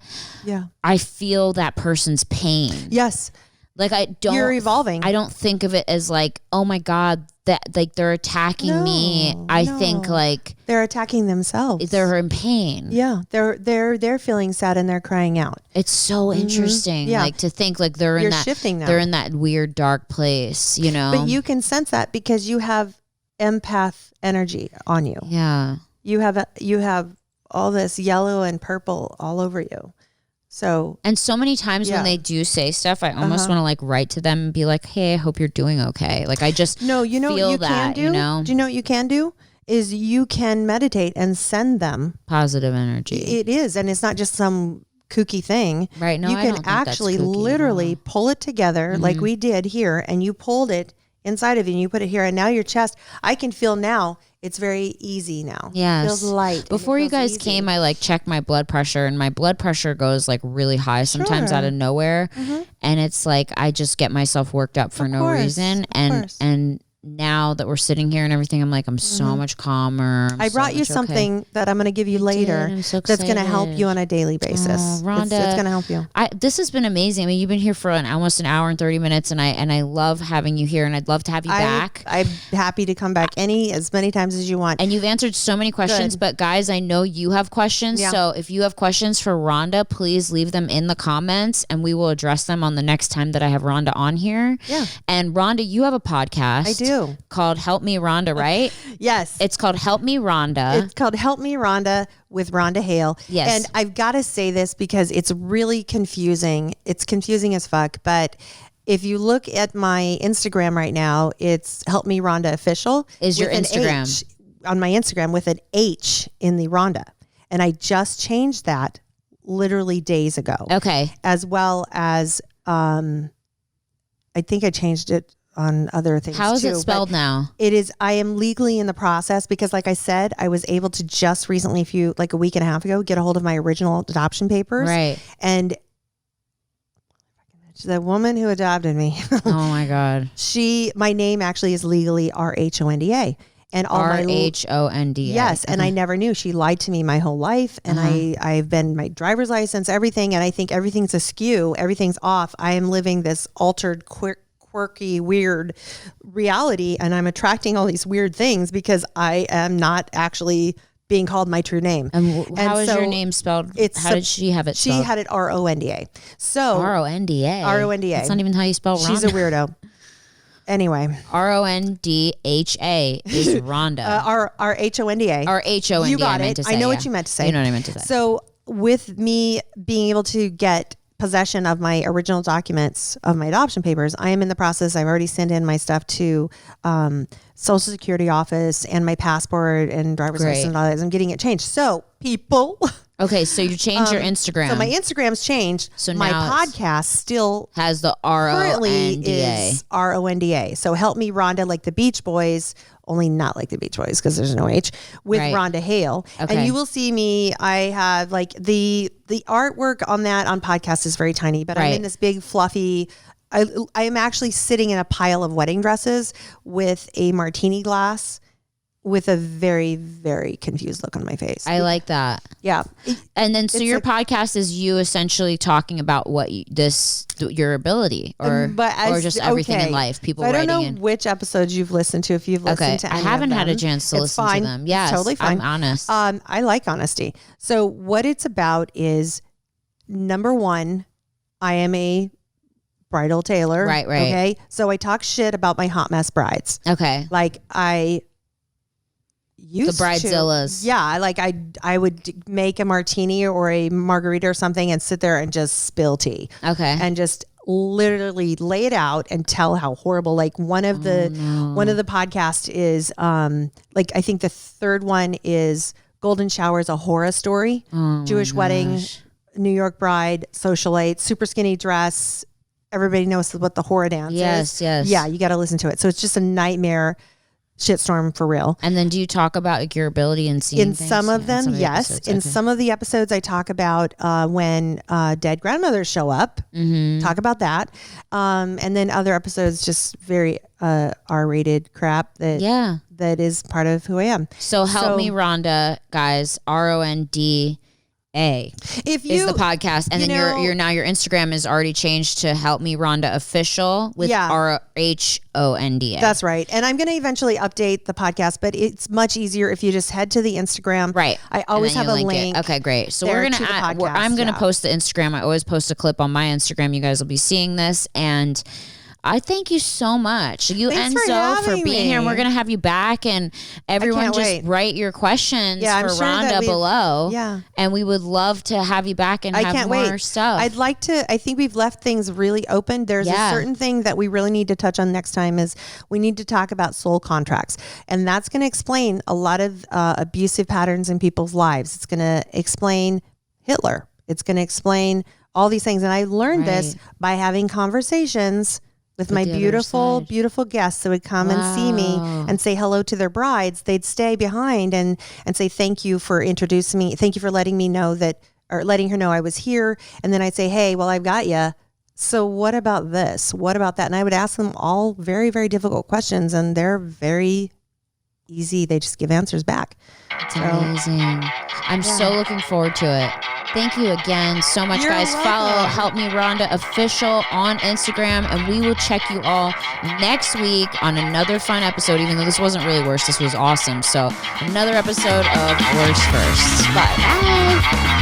I feel that person's pain. Yes. Like you're evolving. I don't think of it as like, oh my God, that like they're attacking me. I think like they're attacking themselves. They're in pain. Yeah, they're feeling sad and they're crying out. It's so interesting, like to think like they're in that shifting now. They're in that weird dark place, you know. But you can sense that because you have empath energy on you. Yeah, you have all this yellow and purple all over you. So many times when they do say stuff, I almost want to like write to them and be like, "Hey, I hope you're doing okay." Like I just feel that, you know. Do you know what you can do? Is you can meditate and send them positive energy. It is, and it's not just some kooky thing, right? No, you I can don't think actually that's kooky, literally pull it together like we did here, and you pulled it inside of you and you put it here, and now your chest, I can feel now. It's very easy now. Yes. It feels light. Before you guys came, I like checked my blood pressure, and my blood pressure goes like really high sometimes out of nowhere. And it's like, I just get myself worked up for no reason. And now that we're sitting here and everything, I'm like, I'm so much calmer. I brought you something that I'm going to give you later that's going to help you on a daily basis. Rhonda, it's going to help you. This has been amazing. I mean, you've been here for almost an hour and 30 minutes, and I love having you here, and I'd love to have you back. I'm happy to come back as many times as you want. And you've answered so many questions, but guys, I know you have questions. Yeah. So if you have questions for Rhonda, please leave them in the comments, and we will address them on the next time that I have Rhonda on here. Yeah. And Rhonda, you have a podcast. I do. Called Help Me Rhonda, right? Yes. It's called Help Me Rhonda. It's called Help Me Rhonda with Rhonda Hale. Yes. And I've got to say this because it's really confusing. It's confusing as fuck. But if you look at my Instagram right now, it's Help Me Rhonda Official. Is your Instagram. On my Instagram with an H in the Rhonda. And I just changed that literally days ago. Okay. As well as, I think I changed it on other things. How is it spelled now? It is, I am legally in the process because like I said, I was able to just recently, a week and a half ago, get a hold of my original adoption papers. Right. And the woman who adopted me. Oh my God. My name actually is legally Rhonda. And all Rhonda. Yes, and I never knew. She lied to me my whole life, and I've been my driver's license, everything, and I think everything's askew, everything's off. I am living this altered, quirky, weird reality, and I'm attracting all these weird things because I am not actually being called my true name. And how is your name spelled? How did she have it spelled? She had it Ronda. So Ronda. Ronda. That's not even how you spell Rhonda. She's a weirdo. Anyway, Rondha is Rhonda. Rhonda. Rhonda. You got it. I know what you meant to say. You know what I meant to say. So with me being able to get possession of my original documents of my adoption papers, I am in the process. I've already sent in my stuff to Social Security office and my passport and driver's license and all that. I'm getting it changed. So people. Okay, so you changed your Instagram. So my Instagram's changed. So my now podcast still has the currently Ronda. is Ronda. So Help Me Rhonda, like the Beach Boys, only not like the Beach Boys because there's no H, with Rhonda Hale. Okay. And you will see me. I have like the artwork on that on podcast is very tiny, but I'm in this big fluffy. I am actually sitting in a pile of wedding dresses with a martini glass, with a very, very confused look on my face. I like that. Yeah. And then, so your podcast is you essentially talking about what your ability or just everything in life. People so writing in. I don't know which episodes you've listened to, if you've listened to any I haven't of them. had a chance to listen to them. Yes, it's totally fine. I'm honest. I like honesty. So what it's about is, number one, I am a bridal tailor. Right. Okay. So I talk shit about my hot mess brides. Okay. Like I used the bridezillas. Yeah, like I would make a martini or a margarita or something and sit there and just spill tea. Okay. And just literally lay it out and tell how horrible. Like one of the podcasts is like I think the third one is Golden Showers, a horror story. Jewish wedding, New York bride, socialite, super skinny dress. Everybody knows what the horror dance is. Yes. Yeah, you got to listen to it. So it's just a nightmare shitstorm for real. And then do you talk about like, your ability in seeing things? Some of them, yes. Episodes, in some of the episodes, I talk about when dead grandmothers show up. Mm-hmm. Talk about that. And then other episodes, just very R-rated crap that is part of who I am. So Help Me Rhonda, guys. Ronda. If you is the podcast, and then your Instagram is already changed to Help Me Rhonda Official with Rhonda. That's right. And I'm going to eventually update the podcast, but it's much easier if you just head to the Instagram. Right. I always have a link. Okay, great. So we're gonna I'm gonna post the Instagram. I always post a clip on my Instagram. You guys will be seeing this, and I thank you so much, you Enzo, for being here. And we're gonna have you back, and everyone just write your questions for Rhonda below. Yeah, and we would love to have you back and have more stuff. I'd like to. I think we've left things really open. There's a certain thing that we really need to touch on next time. Is we need to talk about soul contracts, and that's going to explain a lot of abusive patterns in people's lives. It's going to explain Hitler. It's going to explain all these things, and I learned this by having conversations with my beautiful, beautiful guests that would come and see me and say hello to their brides. They'd stay behind and say, thank you for introducing me. Thank you for letting me know that, or letting her know I was here. And then I'd say, hey, well, I've got you. So what about this? What about that? And I would ask them all very, very difficult questions, and they're very easy. They just give answers back. It's amazing. I'm so looking forward to it. Thank you again so much, guys. Welcome. Follow Help Me Rhonda Official on Instagram, and we will check you all next week on another fun episode, even though this wasn't really worse. This was awesome. So another episode of Worst First. Bye.